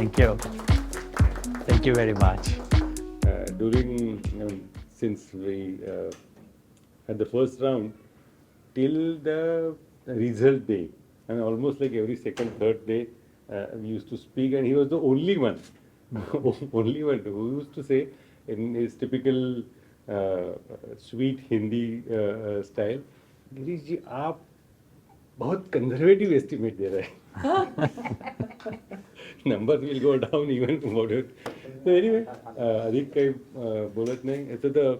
Thank you. Thank you very much. Since we had the first round, till the result day, and almost like every second, third day, we used to speak, and he was the only one, only one who used to say in his typical sweet Hindi style, Girish जी आप बहुत conservative estimate दे रहे हैं. Numbers will go down even moderate. So anyway, Adik काही बोलत नाही. So the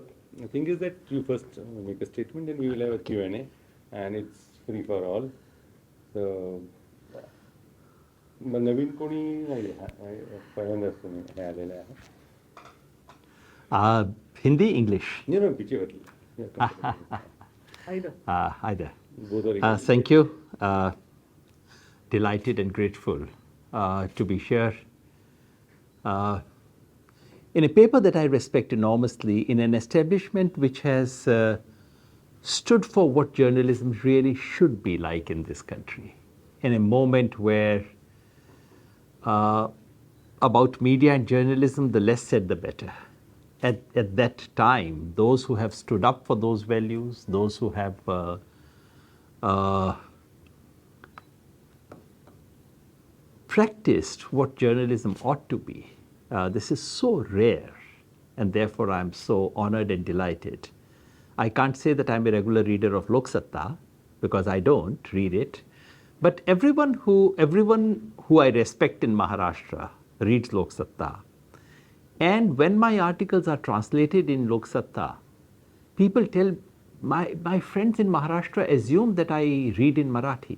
thing is that you first make a statement, then we will have a Q&A, and it's free for all. So नवीन कोणी नाही पहिल्यांदाच तुम्ही हे आलेले आहे. Hindi, English. No, पीछे बदल. Either. Both are English. Thank you. Delighted and grateful to be here. In a paper that I respect enormously, in an establishment which has stood for what journalism really should be like in this country, in a moment where about media and journalism, the less said, the better. At that time, those who have stood up for those values, those who have practiced what journalism ought to be, this is so rare, and therefore I'm so honored and delighted. I can't say that I'm a regular reader of Lok Satta, because I don't read it, but everyone who I respect in Maharashtra reads Lok Satta. And when my articles are translated in Lok Satta, people tell, my friends in Maharashtra assume that I read in Marathi.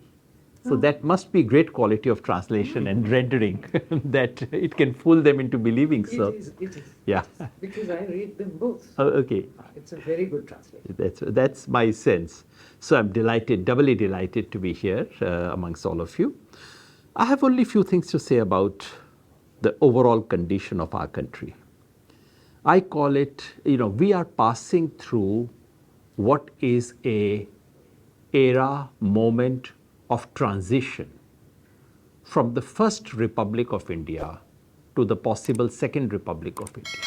So that must be great quality of translation and rendering that it can fool them into believing so. It is. Yeah. Because I read them both. Oh, okay. It's a very good translation. That's my sense. So I'm delighted, doubly delighted to be here amongst all of you. I have only few things to say about the overall condition of our country. I call it, we are passing through what is a era, moment of transition from the first Republic of India to the possible second Republic of India.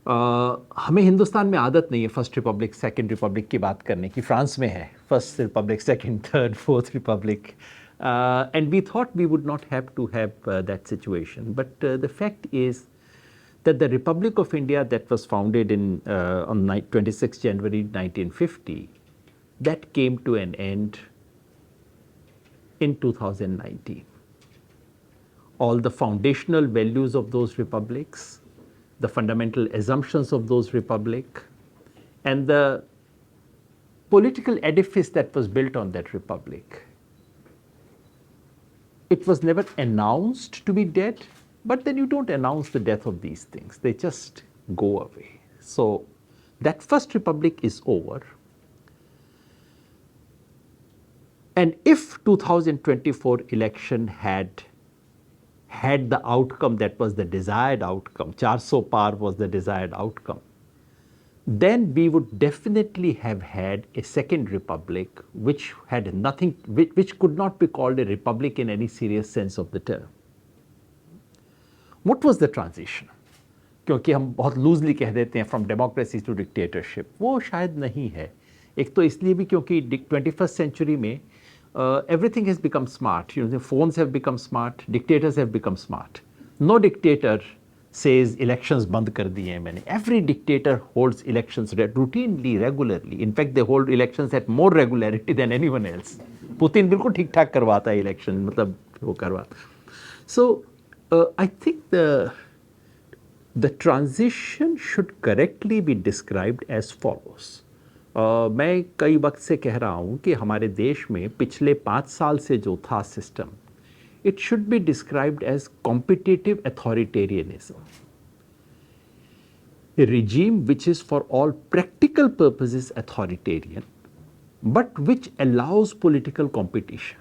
हमें हिंदुस्तान में आदत नहीं है first Republic second Republic की बात करने की. France में है first Republic, second, third, fourth Republic. And we thought we would not have to have that situation. But the fact is that the Republic of India that was founded on 26 January 1950, that came to an end in 2019. All the foundational values of those republics, the fundamental assumptions of those republic, and the political edifice that was built on that republic, it was never announced to be dead, but then you don't announce the death of these things. They just go away. So that first republic is over. And if 2024 election had the outcome that was the desired outcome, 400 par was the desired outcome, then we would definitely have had a second republic which had nothing, which could not be called a republic in any serious sense of the term. What was the transition? क्योंकि हम बहुत loosely कह देते हैं from democracy to dictatorship, वो शायद नहीं है. एक तो इसलिए भी क्योंकि 21st century में everything has become smart. The phones have become smart, dictators have become smart. No dictator says elections बंद कर दिए हैं मैंने. Every dictator holds elections routinely, regularly. In fact, they hold elections at more regularity than anyone else. Putin बिल्कुल ठीक ठाक करवाता है election, मतलब वो करवाता. So I think the transition should correctly be described as follows. मैं कई वक्त से कह रहा हूँ कि हमारे देश में पिछले 5 साल से जो था system, it should be described as competitive authoritarianism. A regime which is for all practical purposes authoritarian, but which allows political competition,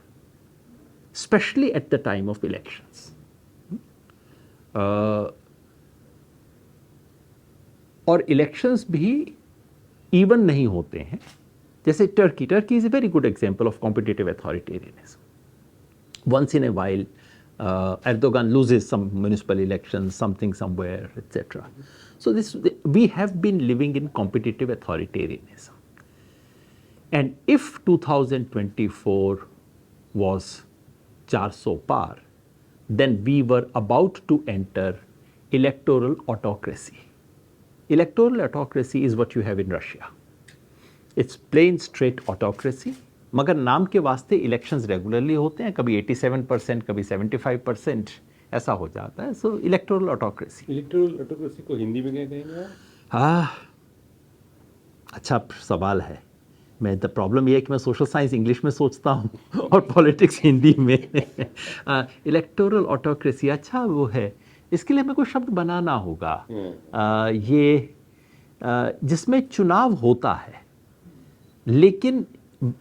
especially at the time of elections. और इलेक्शंस भी इवन नहीं होते हैं. जैसे Turkey is a very good example of competitive authoritarianism. Once in a while Erdogan loses some municipal elections, something somewhere, etc. So we have been living in competitive authoritarianism. And if 2024 was 400 par, then we were about to enter electoral autocracy. Electoral autocracy is what you have in Russia. It's plain straight autocracy. मगर नाम के वास्ते elections regularly होते हैं, कभी 87%, कभी 75%, ऐसा हो जाता है. सो इलेक्टोरल ऑटोक्रेसी. इलेक्टोरल ऑटोक्रेसी को हिंदी में क्या कहेंगे आप? हाँ, अच्छा सवाल है. मैं द प्रॉब्लम ये है कि मैं सोशल साइंस इंग्लिश में सोचता हूँ और पॉलिटिक्स हिंदी में. इलेक्टोरल ऑटोक्रेसी अच्छा वो है, इसके लिए हमें कोई शब्द बनाना होगा. ये जिसमें चुनाव होता है, लेकिन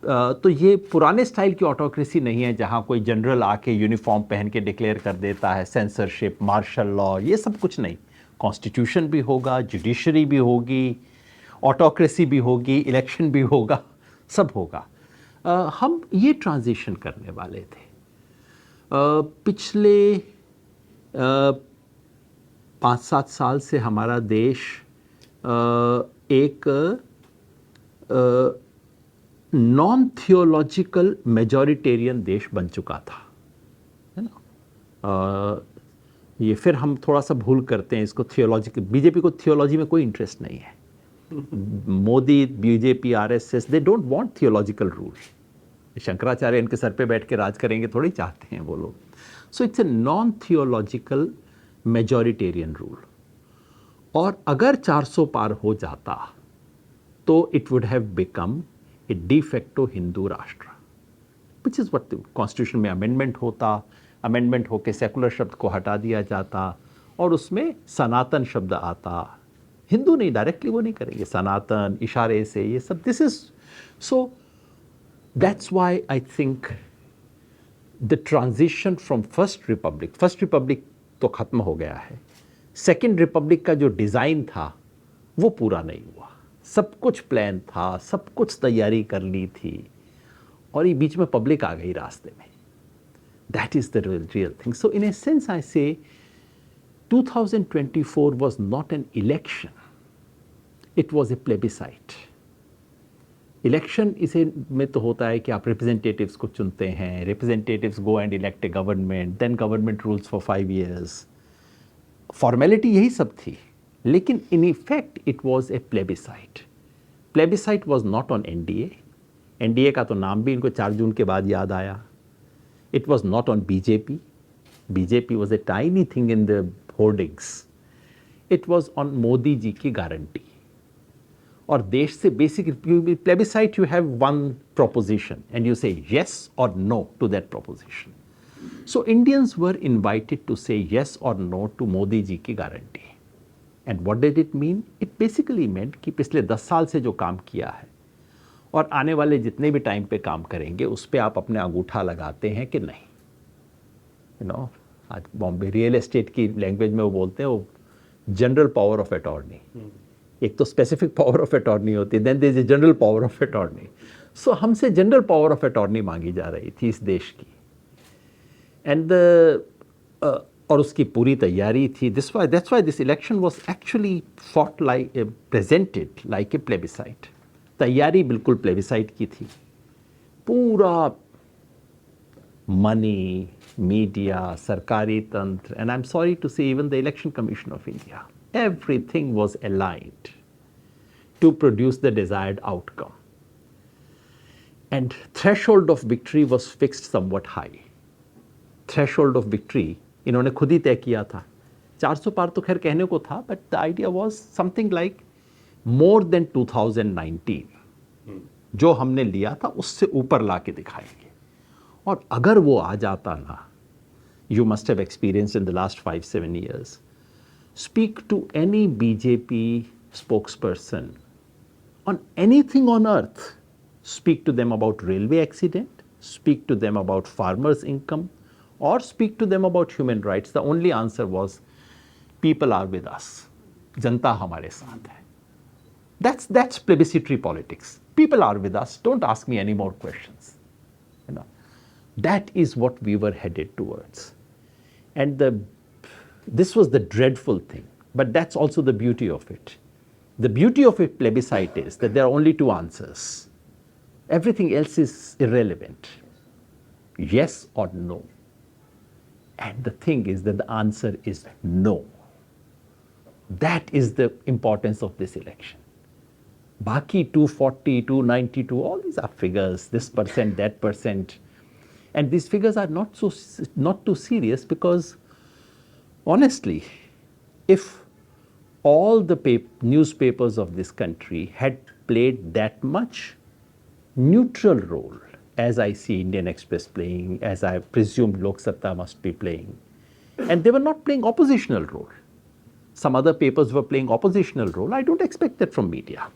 तो ये पुराने स्टाइल की ऑटोक्रेसी नहीं है जहाँ कोई जनरल आके यूनिफॉर्म पहन के डिक्लेयर कर देता है. सेंसरशिप, मार्शल लॉ, ये सब कुछ नहीं. कॉन्स्टिट्यूशन भी होगा, जुडिशरी भी होगी, ऑटोक्रेसी भी होगी, इलेक्शन भी होगा, सब होगा. हम ये ट्रांजिशन करने वाले थे. पिछले 5-7 साल से हमारा देश एक नॉन थियोलॉजिकल मेजॉरिटेरियन देश बन चुका था, है ना. ये फिर हम थोड़ा सा भूल करते हैं इसको. थियोलॉजिकल, बीजेपी को थियोलॉजी में कोई इंटरेस्ट नहीं है. Modi, BJP, RSS, they don't want theological rule. Shankaracharya इनके सर पे बैठ के राज करेंगे थोड़ी चाहते हैं वो लोग. सो it's a non theological majoritarian rule. और अगर 400 पार हो जाता तो it would have become A de facto Hindu राष्ट्र, विच इज़ व्हाट कॉन्स्टिट्यूशन में अमेंडमेंट होता. अमेंडमेंट होके सेकुलर शब्द को हटा दिया जाता और उसमें सनातन शब्द आता. हिंदू नहीं, डायरेक्टली वो नहीं करेंगे, सनातन इशारे से, ये सब. This is so that's why I think the transition from first Republic तो ख़त्म हो गया है. सेकेंड रिपब्लिक का जो डिज़ाइन था वो पूरा नहीं हुआ. सब कुछ प्लान था, सब कुछ तैयारी कर ली थी, और ये बीच में पब्लिक आ गई रास्ते में. That is the real thing. So in a sense I से 2024 was not an election, it was a plebiscite. Election इसे में तो होता है कि आप रिप्रेजेंटेटिव्स को चुनते हैं, representatives go and elect a government, then government rules for 5 years. Formality यही सब थी, लेकिन in effect it was a plebiscite. Plebiscite was not on NDA. NDA का तो नाम भी इनको 4 जून के बाद याद आया. It was not on BJP. BJP was a tiny thing in the hoardings. It was on Modi ji की गारंटी. और देश से basic plebiscite, you have one proposition and you say yes और no to that proposition. So Indians were invited to say yes और no to Modi ji की guarantee. And what did it mean? It basically meant कि पिछले 10 साल से जो काम किया है और आने वाले जितने भी टाइम पे काम करेंगे उस पर आप अपने अंगूठा लगाते हैं कि नहीं. यू नो, आज बॉम्बे रियल एस्टेट की लैंग्वेज में वो बोलते हैं वो जनरल पावर ऑफ अटॉर्नी. एक तो स्पेसिफिक पावर ऑफ अटॉर्नी होती है, then there is a general power of attorney. So हमसे जनरल पावर ऑफ अटॉर्नी मांगी जा रही थी इस देश की. एंड और उसकी पूरी तैयारी थी. That's why this election was actually fought like presented like a plebiscite. तैयारी बिल्कुल प्लेबिसाइट की थी. पूरा मनी, मीडिया, सरकारी तंत्र, and I am sorry to say even the election commission of India, everything was aligned to produce the desired outcome. And threshold of victory was fixed somewhat high. Threshold of victory इन्होंने खुद ही तय किया था. 400 पार तो खैर कहने को था, but the idea was something like more than 2019. जो हमने लिया था उससे ऊपर ला के दिखाएंगे. और अगर वो आ जाता ना, you must have experienced in the last 5-7 years, speak to any BJP spokesperson on anything on earth. Speak to them about railway accident, speak to them about farmers' income, or speak to them about human rights. The only answer was, people are with us. Janta hamare saath hai. That's plebiscitary politics. People are with us. Don't ask me any more questions. You know, that is what we were headed towards. And this was the dreadful thing. But that's also the beauty of it. The beauty of a plebiscite is that there are only two answers. Everything else is irrelevant. Yes or no. And the thing is that the answer is no. That is the importance of this election. Baki 240, 292, all these are figures, this percent, that percent. And these figures are not too serious because honestly, if all the newspapers of this country had played that much neutral role, as I see Indian Express playing, as I presume Lok Satta must be playing, and they were not playing oppositional role. Some other papers were playing oppositional role. I don't expect that from media.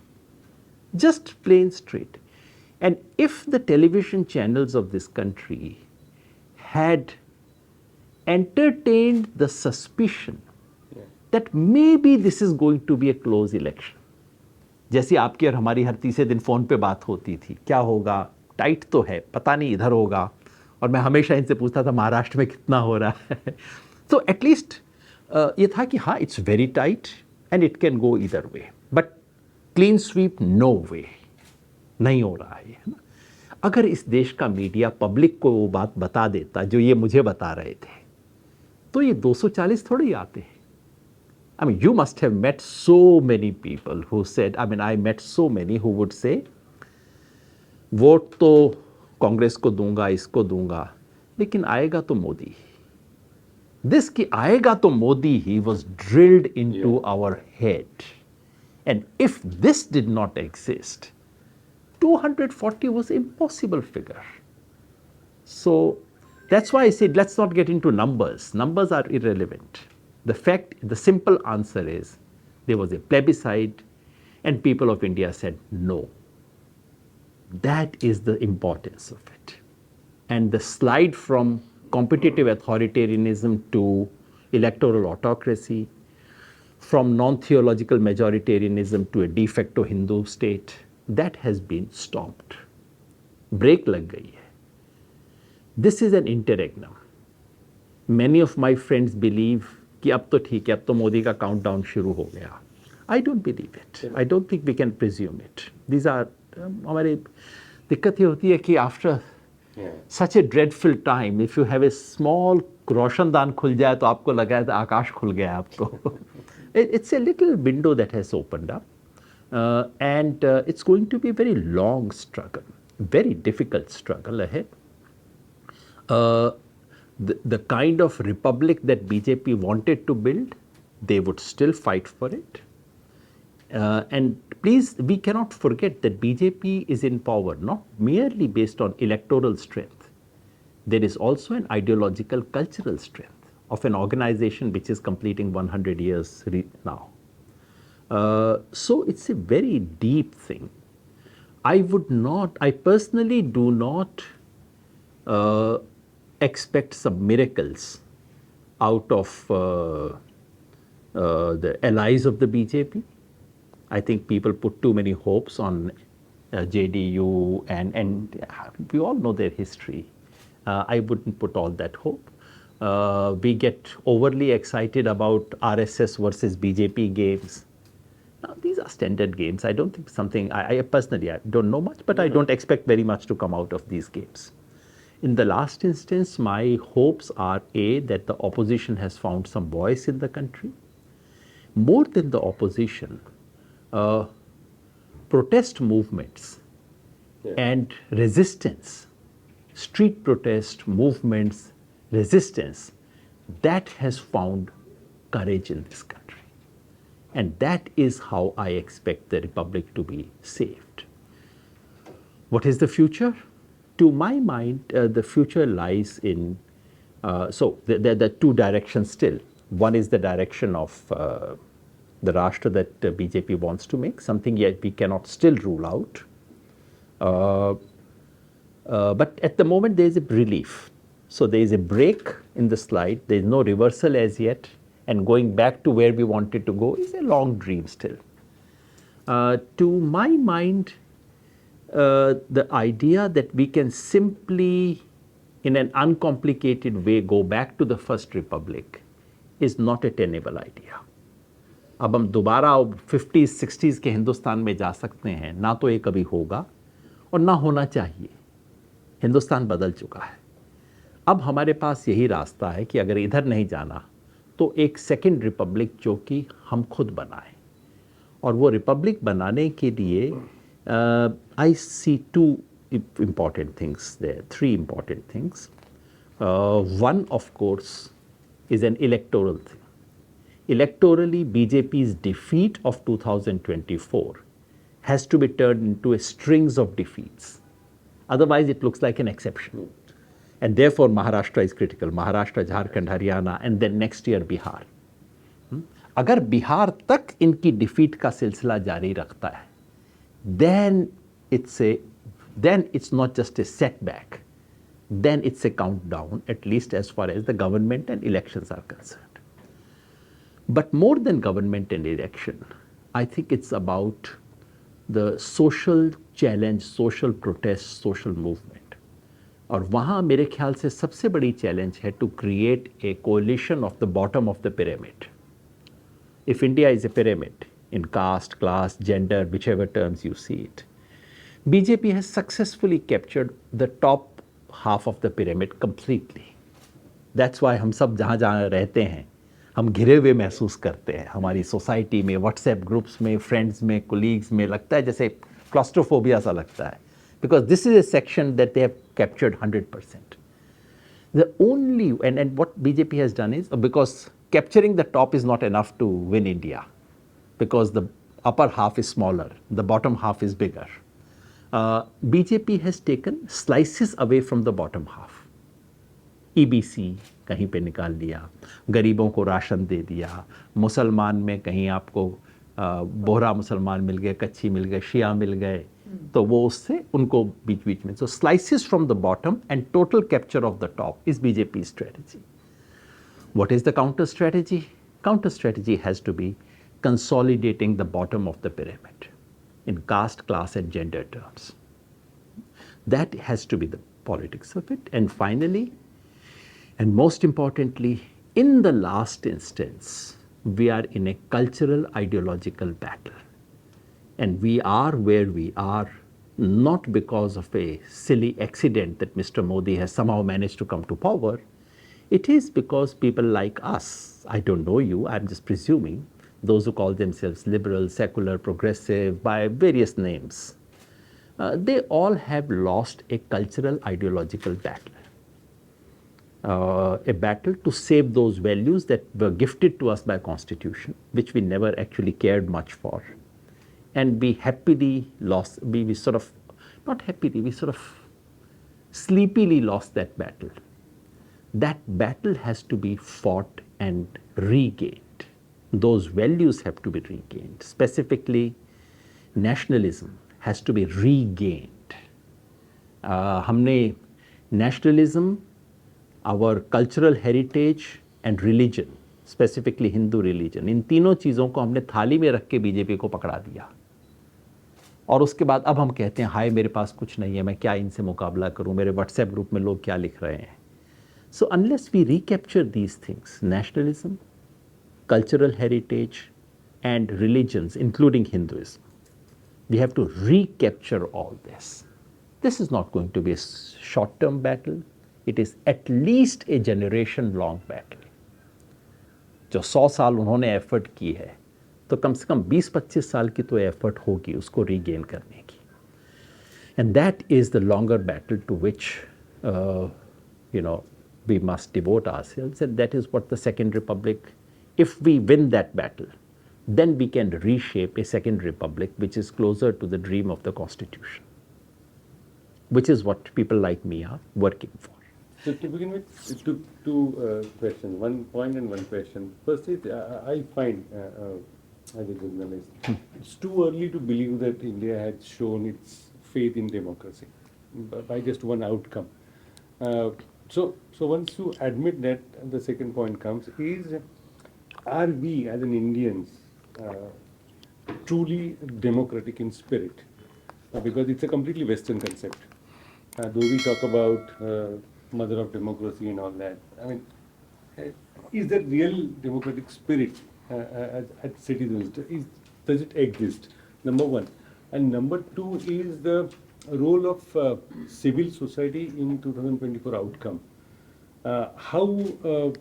Just plain straight. And if the television channels of this country had entertained the suspicion that maybe this is going to be a close election, जैसे आपकी और हमारी हर तीसरे दिन phone पे बात होती थी, क्या होगा, टाइट तो है, पता नहीं इधर होगा, और मैं हमेशा इनसे पूछता था महाराष्ट्र में कितना हो रहा है. तो एटलीस्ट ये था कि हाँ, it's very tight and it can go इधर वे, बट क्लीन स्वीप नो वे, नहीं हो रहा है ना. अगर इस देश का मीडिया पब्लिक को वो बात बता देता जो ये मुझे बता रहे थे, तो ये 240 थोड़े ही आते हैं. I mean, you must have met so many people who said, I mean, I met so many who would say, vote तो कांग्रेस को दूंगा, इसको दूंगा, लेकिन आएगा तो मोदी. This कि आएगा तो मोदी ही was drilled into our head. And if this did not exist, 240 was impossible figure. So that's why I said, let's not get into numbers. Numbers are irrelevant. The simple answer is, there was a plebiscite and people of India said no. That is the importance of it. And the slide from competitive authoritarianism to electoral autocracy, from non-theological majoritarianism to a de facto Hindu state, that has been stopped. Break lag gayi hai. This is an interregnum. Many of my friends believe कि अब तो ठीक है, अब तो मोदी का countdown शुरू हो गया. I don't believe it. I don't think we can presume it. These are हमारे दिक्कत ये होती है कि after such a dreadful time, if you have a small रोशनदान खुल जाए तो आपको लगा है आकाश खुल गया आपको. It's a little window that has opened up, and it's going to be a very long struggle, very difficult struggle ahead. The kind of republic that BJP wanted to build, they would still fight for it. And please, we cannot forget that BJP is in power not merely based on electoral strength. There is also an ideological, cultural strength of an organization which is completing 100 years now. So it's a very deep thing. I personally do not expect some miracles out of the allies of the BJP. I think people put too many hopes on JDU and we all know their history. I wouldn't put all that hope. We get overly excited about RSS versus BJP games. Now, these are standard games. I don't think something, I personally, I don't know much, but I don't expect very much to come out of these games. In the last instance, my hopes are A, that the opposition has found some voice in the country. More than the opposition, protest movements and resistance, street protest movements, resistance, that has found courage in this country. And that is how I expect the republic to be saved. What is the future? To my mind, the future lies in, so there are two directions still. One is the direction of the Rashtra that BJP wants to make, something yet we cannot still rule out. But at the moment there is a relief. So there is a break in the slide, there is no reversal as yet, and going back to where we wanted to go is a long dream still. To my mind, the idea that we can simply in an uncomplicated way go back to the First Republic is not a tenable idea. अब हम दोबारा 50s 60s के हिंदुस्तान में जा सकते हैं, ना तो ये कभी होगा और ना होना चाहिए. हिंदुस्तान बदल चुका है. अब हमारे पास यही रास्ता है कि अगर इधर नहीं जाना तो एक सेकेंड रिपब्लिक जो कि हम खुद बनाएं. और वो रिपब्लिक बनाने के लिए आई सी to important things there, three important things. One, of course, is an electoral thing. Electorally, BJP's defeat of 2024 has to be turned into a strings of defeats. Otherwise, it looks like an exception. And therefore, Maharashtra is critical. Maharashtra, Jharkhand, Haryana, and then next year, Bihar. अगर बिहार तक इनकी defeat का सिलसिला जारी रखता है, then it's not just a setback, then it's a countdown, at least as far as the government and elections are concerned. But more than government and election, I think it's about the social challenge, social protest, social movement. और वहाँ मेरे ख्याल से सबसे बड़ी challenge है to create a coalition of the bottom of the pyramid. If India is a pyramid in caste, class, gender, whichever terms you see it, BJP has successfully captured the top half of the pyramid completely. That's why हम सब जहाँ जहाँ रहते हैं हम घिरे हुए महसूस करते हैं. हमारी सोसाइटी में, व्हाट्सएप ग्रुप्स में, फ्रेंड्स में, कोलीग्स में लगता है जैसे क्लॉस्ट्रोफोबिया सा लगता है. Because this is a section that they have captured 100%. The only, and what BJP has done is, because capturing the top is not enough to win India, because the upper half is smaller, the bottom half is bigger. BJP has taken slices away from the bottom half. EBC कहीं पे निकाल दिया, गरीबों को ration दे दिया, मुसलमान में कहीं आपको बोहरा मुसलमान मिल गए, कच्ची मिल गए, शिया मिल गए, तो वो उससे उनको बीच बीच में. So slices from the bottom and total capture of the top is BJP's strategy. What is the counter strategy? Counter strategy has to be consolidating the bottom of the pyramid in caste, class, and gender terms. That has to be the politics of it. And finally, and most importantly, in the last instance, we are in a cultural ideological battle. And we are where we are not because of a silly accident that Mr. Modi has somehow managed to come to power. It is because people like us, I don't know you, I'm just presuming, those who call themselves liberal, secular, progressive, by various names, they all have lost a cultural ideological battle. A battle to save those values that were gifted to us by Constitution, which we never actually cared much for. And we happily lost, we sort of, not happily, we sort of sleepily lost that battle. That battle has to be fought and regained. Those values have to be regained. Specifically, nationalism has to be regained. हमने nationalism, our cultural heritage and religion, specifically Hindu religion, इन तीनों चीज़ों को हमने थाली में रख के BJP को पकड़ा दिया. और उसके बाद अब हम कहते हैं हाय मेरे पास कुछ नहीं है, मैं क्या इनसे मुकाबला करूं, मेरे व्हाट्सएप ग्रुप में लोग क्या लिख रहे हैं. So unless we recapture these things, nationalism, cultural heritage, and religions, including Hinduism, we have to recapture all this. This is not going to be a short-term battle. It is at least a generation-long battle. जो 100 साल उन्होंने effort की है, तो कम से कम 20-25 साल की तो एफर्ट होगी उसको रीगेन करने की. And that is the longer battle to which, we must devote ourselves, and that is what the Second Republic, if we win that battle, then we can reshape a Second Republic which is closer to the dream of the Constitution, which is what people like me are working for. So to begin with, two questions, one point and one question. First is, I find, as a journalist, it's too early to believe that India has shown its faith in democracy by just one outcome. So once you admit that, the second point comes is, are we as an Indians truly democratic in spirit? Because it's a completely Western concept. Though we talk about mother of democracy and all that. I mean, is there real democratic spirit at citizens? Does it exist? Number one. And number two is the role of civil society in 2024 outcome. How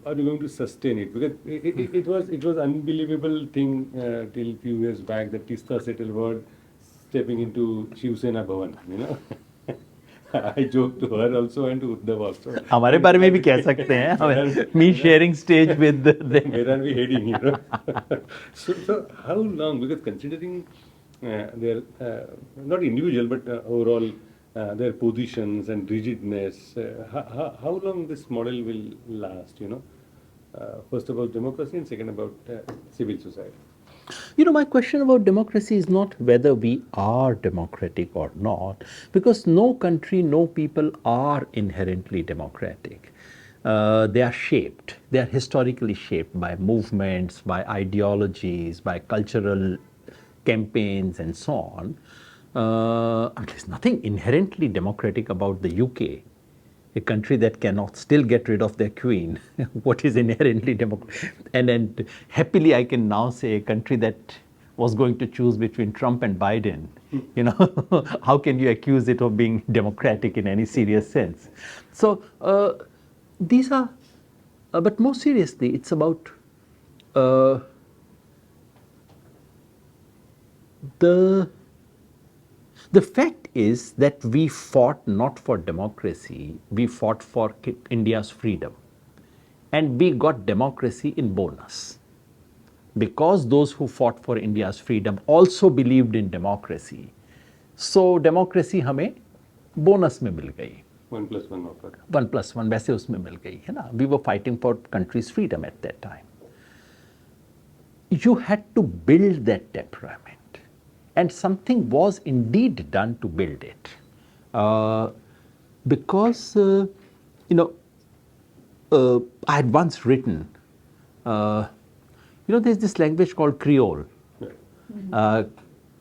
are you going to sustain it? Because it was unbelievable thing till few years back that Tista Setalwad stepping into Shiv Sena Bhavan, you know. I joked to her also and to Uddhav also. हमारे बारे में भी कह सकते हैं me sharing stage with them. Where are we heading, you know? So how long? Because considering their not individual but overall their positions and rigidness, how long this model will last? You know, first about democracy and second about civil society. You know, my question about democracy is not whether we are democratic or not, because no country, no people are inherently democratic. They are shaped, they are historically shaped by movements, by ideologies, by cultural campaigns, and so on. There's nothing inherently democratic about the UK, a country that cannot still get rid of their queen. What is inherently democratic? And then happily I can now say a country that was going to choose between Trump and Biden. You know, how can you accuse it of being democratic in any serious sense? So these are, but more seriously, it's about the fact is that we fought not for democracy, we fought for India's freedom. And we got democracy in bonus. Because those who fought for India's freedom also believed in democracy. So democracy हमें bonus में मिल गई. 1+1 offer. 1+1 वैसे उसमें मिल गई है ना. We were fighting for country's freedom at that time. You had to build that temperament. And something was indeed done to build it. Because, you know, I had once written, you know, there's this language called Creole.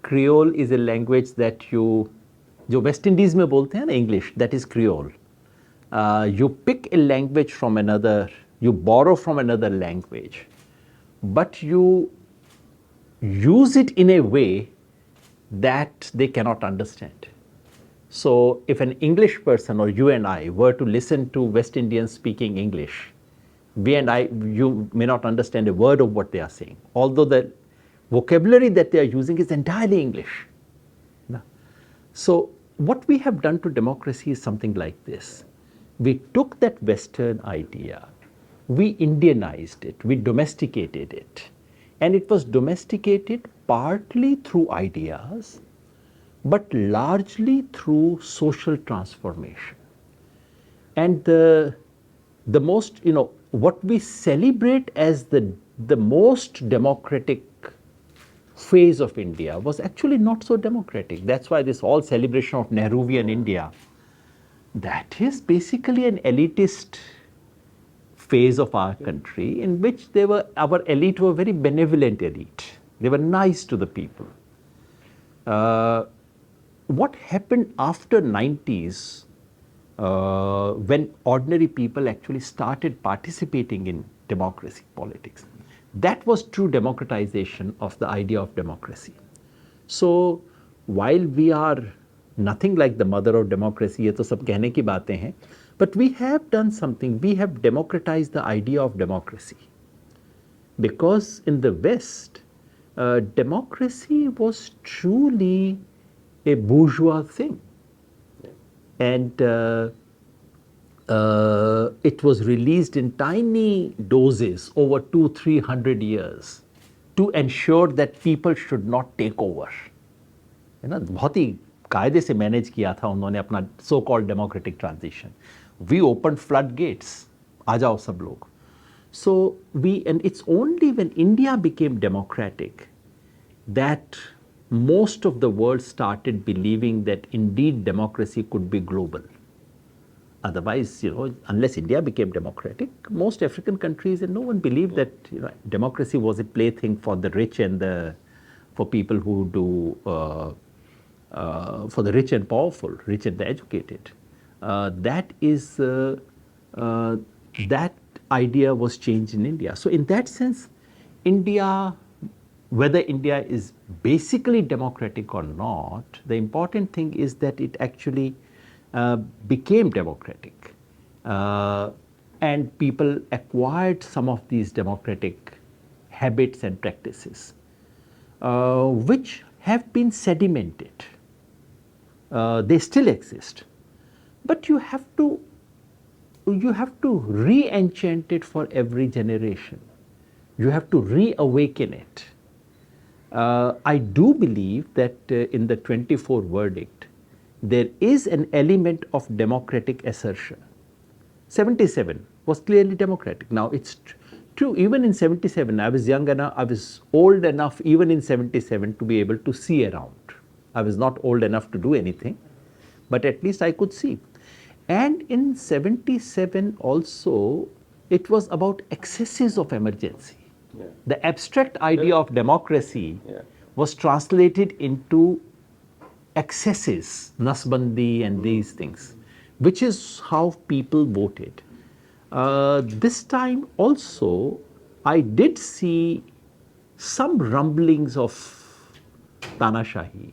Creole is a language that जो West Indies में बोलते हैं ना English, that is Creole. You pick a language from another, you borrow from another language, but you use it in a way that they cannot understand. So if an English person or you and I were to listen to West Indians speaking English, you may not understand a word of what they are saying, although the vocabulary that they are using is entirely English. So what we have done to democracy is something like this. We took that Western idea, we Indianized it, we domesticated it, and it was domesticated partly through ideas, but largely through social transformation. And the most, you know, what we celebrate as the most democratic phase of India was actually not so democratic. That's why this all celebration of Nehruvian India, that is basically an elitist phase of our country in which our elite were very benevolent elite. They were nice to the people. What happened after 90s, when ordinary people actually started participating in democracy politics, that was true democratization of the idea of democracy. So while we are nothing like the mother of democracy, ये तो सब कहने की बातें हैं, but we have done something. We have democratized the idea of democracy. Because in the West, democracy was truly a bourgeois thing. And it was released in tiny doses over 200-300 years to ensure that people should not take over. है ना, बहुत ही कायदे से manage किया था उन्होंने अपना so called democratic transition. We opened floodgates. आ जाओ सब लोग. So and it's only when India became democratic that most of the world started believing that indeed democracy could be global. Otherwise, you know, unless India became democratic, most African countries and no one believed that, you know, democracy was a plaything for the rich and for people who do for the rich and powerful, rich and the educated. That is that idea was changed in India. So in that sense, India, whether India is basically democratic or not, the important thing is that it actually became democratic. And people acquired some of these democratic habits and practices, which have been sedimented. They still exist, but you have to re-enchant it for every generation. You have to reawaken it. I do believe that in the 24 verdict, there is an element of democratic assertion. 77 was clearly democratic. Now it's true, even in 77, I was young enough, I was old enough even in 77 to be able to see around. I was not old enough to do anything, but at least I could see. And in 77 also, it was about excesses of emergency. Yeah. The abstract idea of democracy Yeah. was translated into excesses, Nasbandi and these things, which is how people voted. This time also, I did see some rumblings of Tanashahi,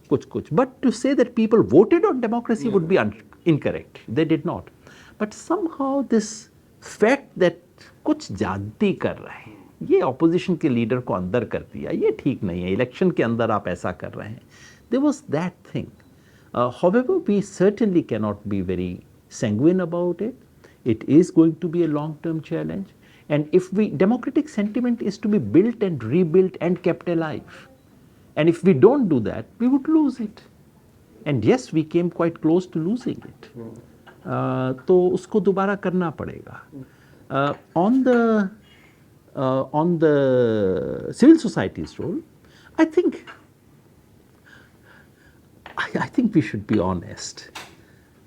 kuch. But to say that people voted on democracy would be incorrect. They did not. But somehow this fact that कुछ ज्यादती कर रहे हैं, ये opposition के leader को अंदर कर दिया, ये ठीक नहीं है, इलेक्शन के अंदर आप ऐसा कर रहे हैं. There was that thing. However, we certainly cannot be very sanguine about it. It is going to be a long-term challenge. And if democratic sentiment is to be built and rebuilt and kept alive. And if we don't do that, we would lose it. And yes, we came quite close to losing it. तो उसको दोबारा करना पड़ेगा. On the civil society's role, I think we should be honest.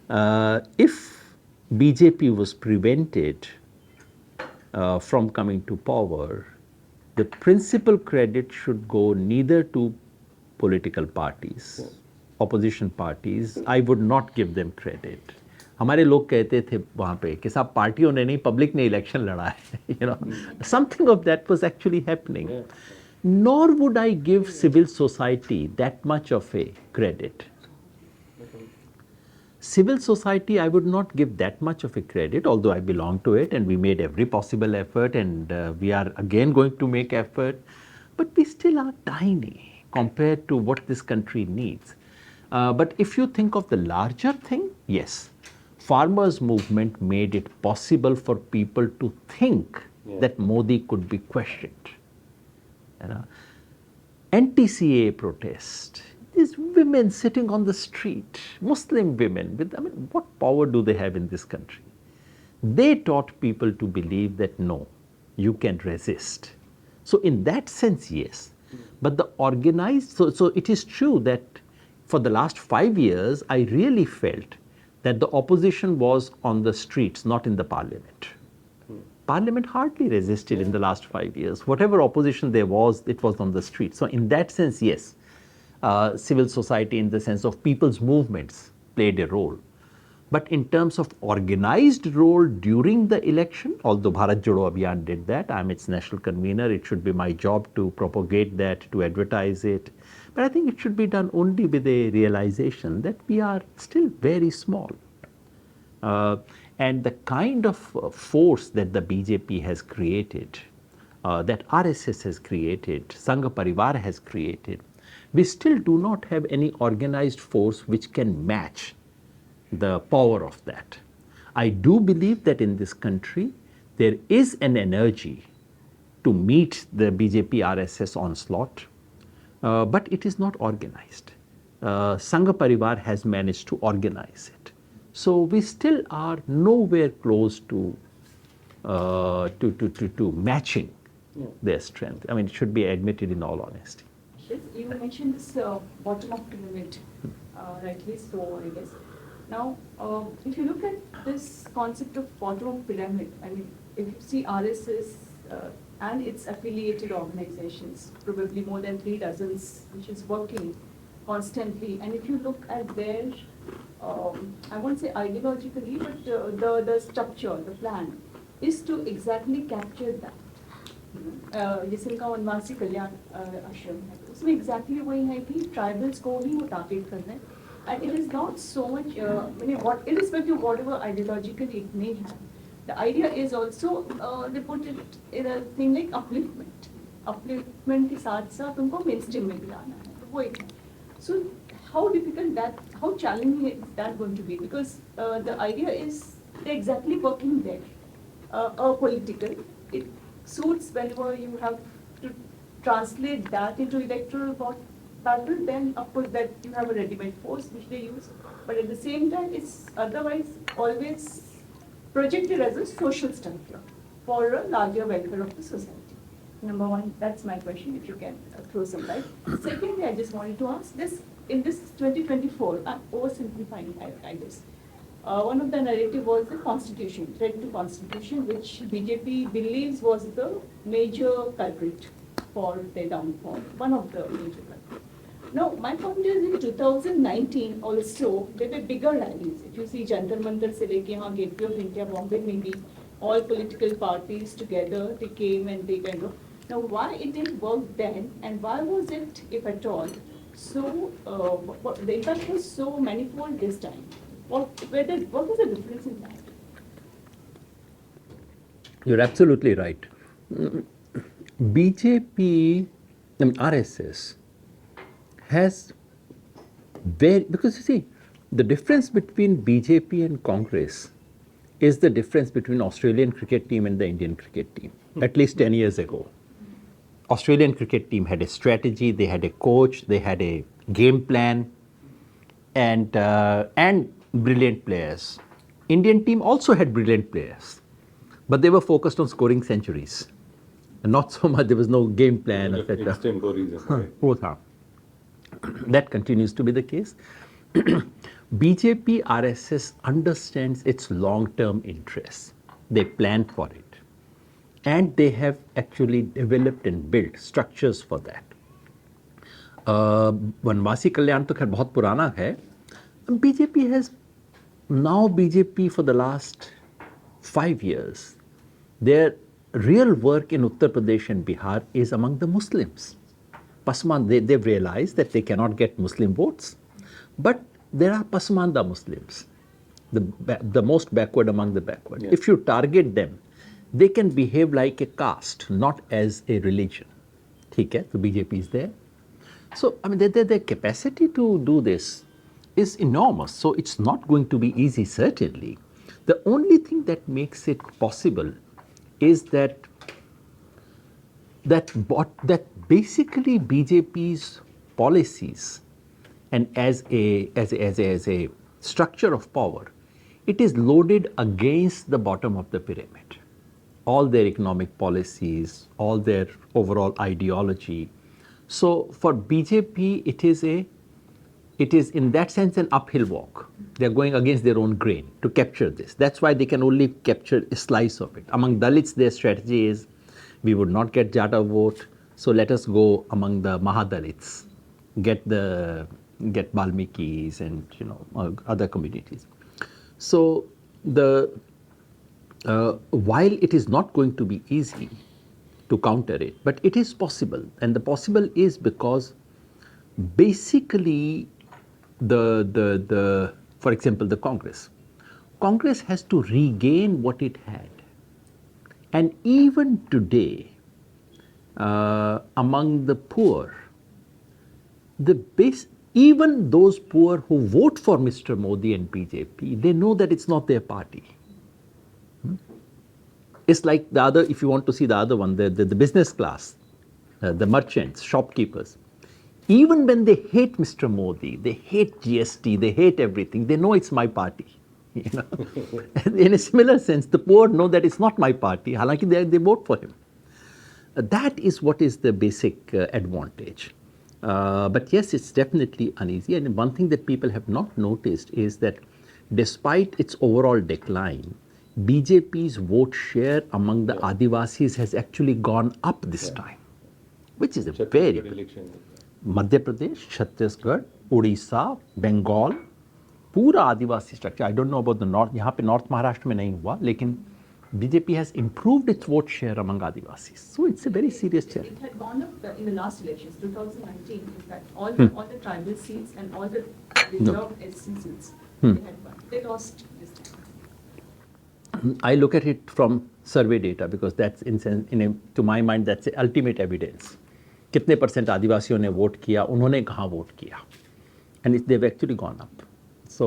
If BJP was prevented from coming to power, the principal credit should go neither to political parties, opposition parties. I would not give them credit. हमारे लोग कहते थे वहाँ पे कि साहब पार्टियों ने नहीं, पब्लिक ने इलेक्शन लड़ा है. You know, something of that was actually happening. Nor would I give civil society that much of a credit. Civil society, I would not give that much of a credit, although I belong to it and we made every possible effort, and we are again going to make effort, but we still are tiny compared to what this country needs. But if you think of the larger thing, yes, farmers' movement made it possible for people to think that Modi could be questioned. You know, anti-CAA protest, these women sitting on the street, Muslim women, what power do they have in this country? They taught people to believe that no, you can resist. So in that sense, yes. But the organized, so it is true that for the last 5 years, I really felt that the opposition was on the streets, not in the parliament. Parliament hardly resisted in the last 5 years. Whatever opposition there was, it was on the street. So in that sense, yes, civil society in the sense of people's movements played a role. But in terms of organized role during the election, although Bharat Jodo Abhiyan did that, I'm its national convener, it should be my job to propagate that, to advertise it. But I think it should be done only with a realization that we are still very small. And the kind of force that the BJP has created, that RSS has created, Sangha Parivar has created, we still do not have any organized force which can match the power of that. I do believe that in this country, there is an energy to meet the BJP RSS onslaught, but it is not organized. Sangha Parivar has managed to organize it. So we still are nowhere close to matching their strength. I mean, it should be admitted in all honesty. Yes, you mentioned this bottom-up pyramid, rightly so, I guess. Now, if you look at this concept of bottom-up pyramid, I mean, if you see RSS and its affiliated organizations, probably more than 3 dozens, which is working constantly, and if you look at their I won't say ideologically, but the structure, the plan, is to exactly capture that. जैसे उनका वनवासी कल्याण आश्रम है उसमें exactly वही है कि tribals को ही वो target करना है and it is not so much what irrespective of whatever ideologically it may have, the idea is also they put it in a thing like upliftment के साथ साथ उनको mainstream में भी लाना है तो वो एक है so how difficult that, how challenging is that going to be, because the idea is they're exactly working there apolitical. It suits whenever you have to translate that into electoral battle, then of course that you have a ready-made force which they use, but at the same time it's otherwise always projected as a social structure for a larger welfare of the society. Number one, that's my question, if you can throw some light. Secondly, I just wanted to ask this, in this 2024, I'm oversimplifying, I guess. One of the narrative was the constitution, threat to constitution, which BJP believes was the major culprit for their downfall, one of the major culprits. Now, my point is in 2019 also, there were bigger rallies. If you see Jantar Mantar se leke yahan Gateway of India, Bombay mein bhi, all political parties together, they came and they kind of, now why it didn't work then and why was it, if at all, so, the impact was so manifold this time? What was the difference in that? You're absolutely right. BJP, I mean RSS, has very, because you see, the difference between BJP and Congress is the difference between Australian cricket team and the Indian cricket team, at least 10 years ago. Australian cricket team had a strategy, they had a coach, they had a game plan, and brilliant players. Indian team also had brilliant players, but they were focused on scoring centuries. And not so much, there was no game plan, etc. Extemporism, right? Both are. That continues to be the case. BJP RSS understands its long-term interests. They plan for it. And they have actually developed and built structures for that. Vanvasi Kalyan तो खैर बहुत पुराना है. BJP has, now BJP for the last 5 years, their real work in Uttar Pradesh and Bihar is among the Muslims. Pasmanda, they've realized that they cannot get Muslim votes, but there are Pasmanda Muslims, the most backward among the backward. Yeah. If you target them, they can behave like a caste, not as a religion. ठीक है, so BJP is there. So, I mean, their capacity to do this is enormous. So, it's not going to be easy, certainly. The only thing that makes it possible is that basically BJP's policies and as a structure of power, it is loaded against the bottom of the pyramid. All their economic policies, all their overall ideology. So for BJP, it is in that sense an uphill walk. They're going against their own grain to capture this. That's why they can only capture a slice of it. Among Dalits, their strategy is, we would not get Jata vote, so let us go among the Mahadalits, get Balmikis and other communities. So while it is not going to be easy to counter it, but it is possible, and the possible is because basically for example, the Congress has to regain what it had. And even today, among the poor, even those poor who vote for Mr. Modi and BJP, they know that it's not their party. It's like the other, if you want to see the other one, the business class, the merchants, shopkeepers. Even when they hate Mr. Modi, they hate GST, they hate everything, they know it's my party. In a similar sense, the poor know that it's not my party, halanki they vote for him. That is what is the basic advantage. But yes, it's definitely uneasy. And one thing that people have not noticed is that despite its overall decline, BJP's vote share among the Adivasis has actually gone up this time, which is a very election. Madhya Pradesh, Chhattisgarh, Odisha, Bengal, पूरा आदिवासी structure, I don't know about the north, यहाँ पे north Maharashtra में नहीं हुआ, लेकिन BJP has improved its vote share among Adivasi, so it's a very serious challenge. It had gone up in the last elections, 2019, in fact, all the tribal seats and all the reserved SC seats, they had won. They lost this time. I look at it from survey data because that's to my mind that's the ultimate evidence. कितने percent आदिवासियों ने vote किया, उन्होंने कहाँ vote किया, and they've actually gone up. So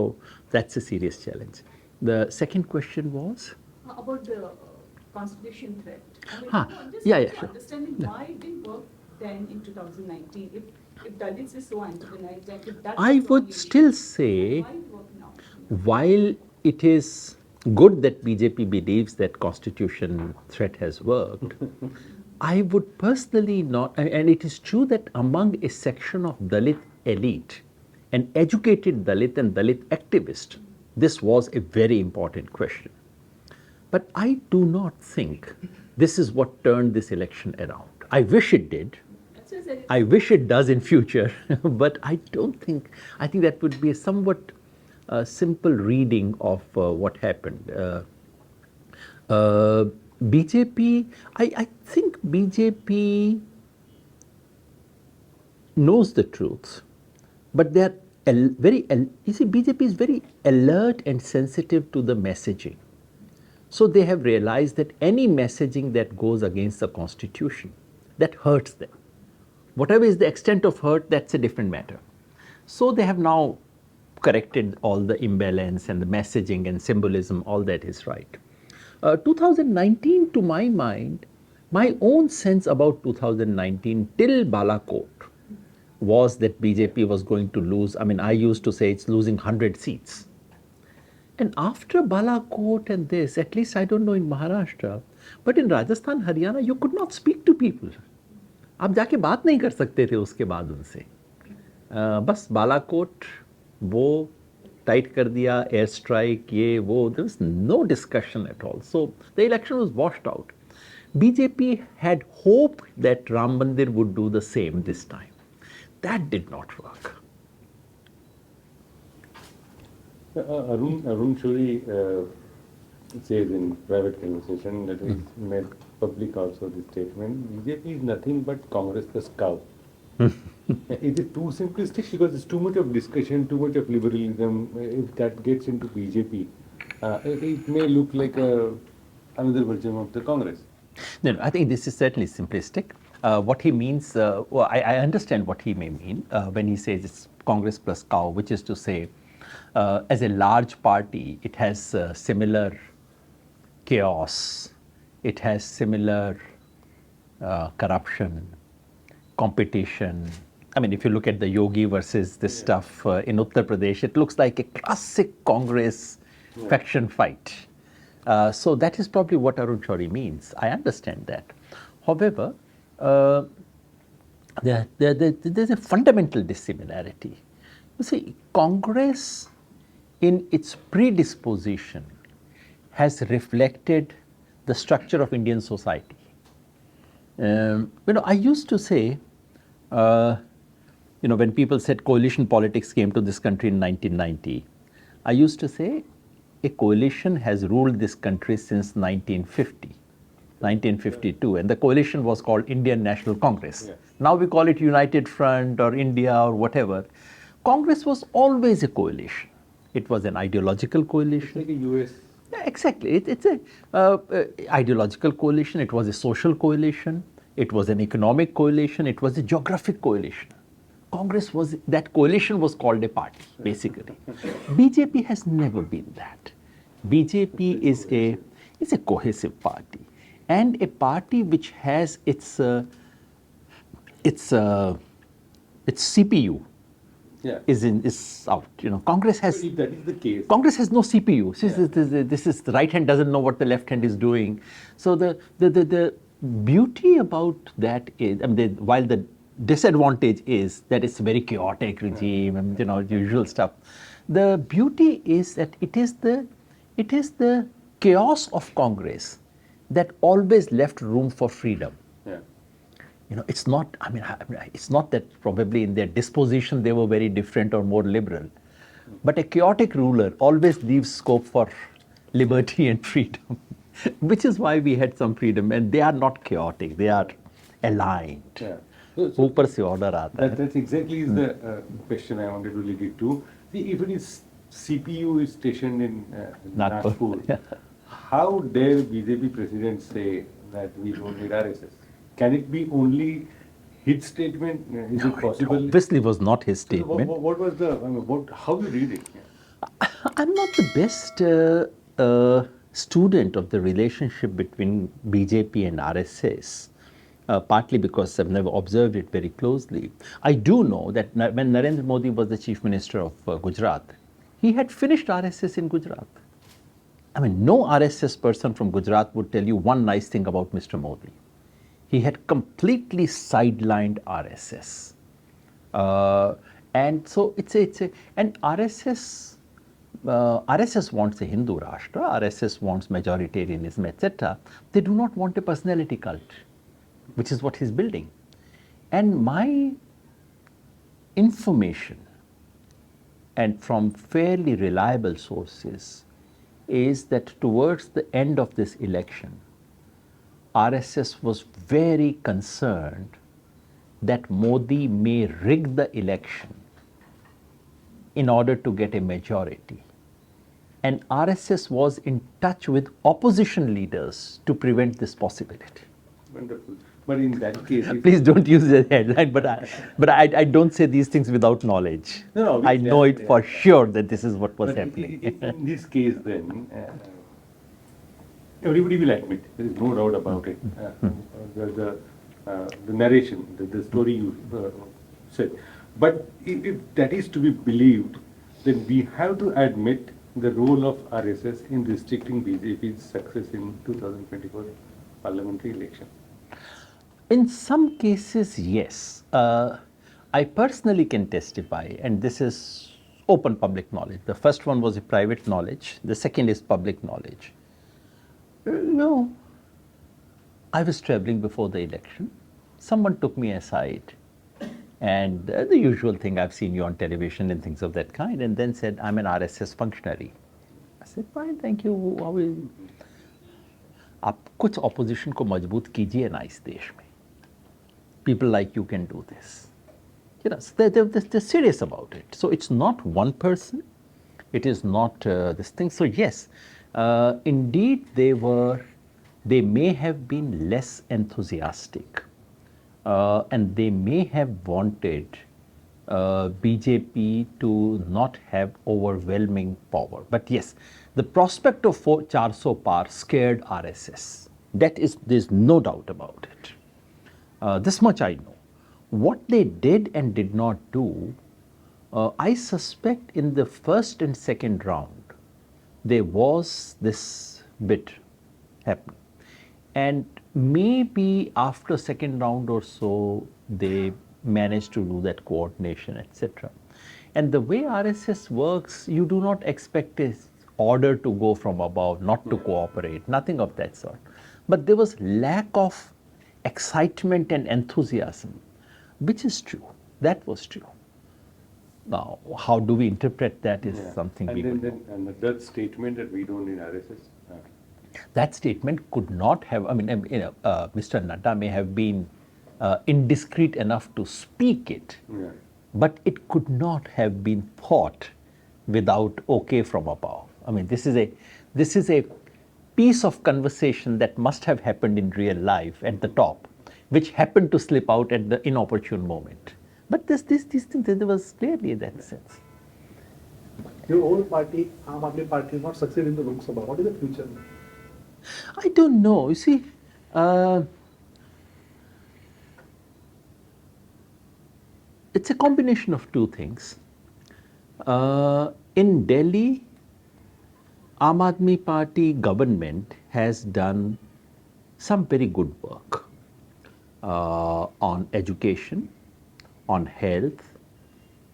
that's a serious challenge. The second question was About the constitution threat. I mean, Huh. I'm just Yeah, trying to sure. understanding why it didn't work then in 2019. If Dalits is so antagonized, and if that's I the would strong still issue, say, why it work now? while it is good that BJP believes that constitution threat has worked, I would personally not, and it is true that among a section of Dalit elite, an educated Dalit and Dalit activist, this was a very important question. But I do not think this is what turned this election around. I wish it did. That's why I said I wish it does in future, but I don't think, I think that would be a somewhat simple reading of what happened. BJP, I think BJP knows the truth, but they're you see, BJP is very alert and sensitive to the messaging. So they have realized that any messaging that goes against the constitution, that hurts them. Whatever is the extent of hurt, that's a different matter. So they have now corrected all the imbalance and the messaging and symbolism, all that is right. 2019, to my mind, my own sense about 2019 till Balakot was that BJP was going to lose. I mean, I used to say it's losing 100 seats. And after Balakot and this, at least I don't know in Maharashtra, but in Rajasthan, Haryana, you could not speak to people. आप जाके बात नहीं कर सकते थे उसके बाद उनसे. बस बालाकोट वो टाइट कर दिया, एयर स्ट्राइक ये वो, there was no discussion at all. So the election was washed out. BJP had hoped that Ram Mandir would do the same this time. That did not work. Arun Shuri says in private conversation that he's made public also this statement, BJP is nothing but Congress plus cow. Is it too simplistic? Because it's too much of discussion, too much of liberalism. If that gets into BJP, it may look like another version of the Congress. No, I think this is certainly simplistic. What he means, well, I understand what he may mean when he says it's Congress plus cow, which is to say, as a large party, it has similar chaos, it has similar corruption, competition. I mean, if you look at the Yogi versus this stuff in Uttar Pradesh, it looks like a classic Congress faction fight. So that is probably what Arun Shourie means. I understand that. However, there's a fundamental dissimilarity. You see, Congress in its predisposition has reflected the structure of Indian society. I used to say, when people said coalition politics came to this country in 1990, I used to say a coalition has ruled this country since 1952, and the coalition was called Indian National Congress. Yes. Now we call it United Front or India or whatever. Congress was always a coalition. It was an ideological coalition. It's like a US. Yeah, exactly. It's a ideological coalition. It was a social coalition. It was an economic coalition. It was a geographic coalition. Congress was, that coalition was called a party, basically. BJP has never been that. BJP is a cohesive party, and a party which has its CPU Yeah. is out. Congress has. So if that is the case, Congress has no CPU. This is the right hand doesn't know what the left hand is doing. So the beauty about that is, while the disadvantage is that it's a very chaotic regime and the usual stuff. The beauty is that it is the chaos of Congress that always left room for freedom. yeah. It's not. It's not that probably in their disposition they were very different or more liberal, But a chaotic ruler always leaves scope for liberty and freedom, which is why we had some freedom. And they are not chaotic; they are aligned. Yeah. So ऊपर से order आता है. that's exactly is the question I wanted to lead it to. See, if it is CPU is stationed in Nagpur. Nagpur, how dare BJP president say that we don't need RSS? Can it be only his statement? Is it possible? Obviously, was not his So statement. what was the, I mean, how you read it? I'm not the best student of the relationship between BJP and RSS, partly because I've never observed it very closely. I do know that when Narendra Modi was the Chief Minister of Gujarat, he had finished RSS in Gujarat. I mean, no RSS person from Gujarat would tell you one nice thing about Mr. Modi. He had completely sidelined RSS. And so and RSS wants a Hindu Rashtra, RSS wants majoritarianism, etc. They do not want a personality cult, which is what he's building. And my information, and from fairly reliable sources, is that towards the end of this election, RSS was very concerned that Modi may rig the election in order to get a majority. And RSS was in touch with opposition leaders to prevent this possibility. Wonderful. But in that case, if Please don't use the headline, but I don't say these things without knowledge. No, no, I obviously, know I- it for sure that this is what was but happening. in this case, then everybody will admit there is no doubt about it. The narration, the story you said. But if that is to be believed, then we have to admit the role of RSS in restricting BJP's success in 2024 parliamentary election. In some cases, yes. I personally can testify, and this is open public knowledge. The first one was a private knowledge, the second is public knowledge. No, I was traveling before the election. Someone took me aside, and the usual thing, I've seen you on television and things of that kind, and then said, I'm an RSS functionary. I said, fine, thank you. आप कुछ opposition को मजबूत कीजिए ना इस देश में. People like you can do this. You know, so they're serious about it. So it's not one person. It is not this thing. So yes, indeed they may have been less enthusiastic, and they may have wanted BJP to not have overwhelming power. But yes, the prospect of 400 par scared RSS. There's no doubt about it. This much I know. What they did and did not do, I suspect in the first and second round, there was this bit happening. And maybe after second round or so, they managed to do that coordination, etc. And the way RSS works, you do not expect a order to go from above, not to cooperate, nothing of that sort. But there was lack of excitement and enthusiasm, which is true. That was true. Now, how do we interpret that is something we And would then that statement that we don't need RSS. That statement could not have, Mr. Nadda may have been indiscreet enough to speak it, Yeah. but it could not have been thought without okay from above. I mean, this is a piece of conversation that must have happened in real life at the top, which happened to slip out at the inopportune moment. But these things, there was clearly that sense. Your own party, Aam Aadmi Party, is not succeed in the Lok Sabha. What is the future? I don't know. You see, it's a combination of two things. In Delhi, Aam Aadmi Party government has done some very good work on education, on health,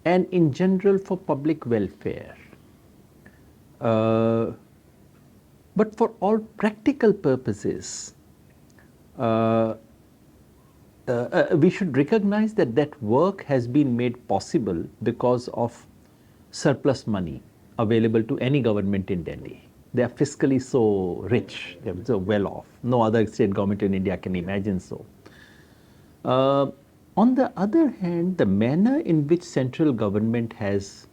and in general for public welfare. But for all practical purposes, we should recognize that that work has been made possible because of surplus money available to any government in Delhi. They are fiscally so rich, they're so well off. No other state government in India can imagine so. On the other hand, the manner in which central government has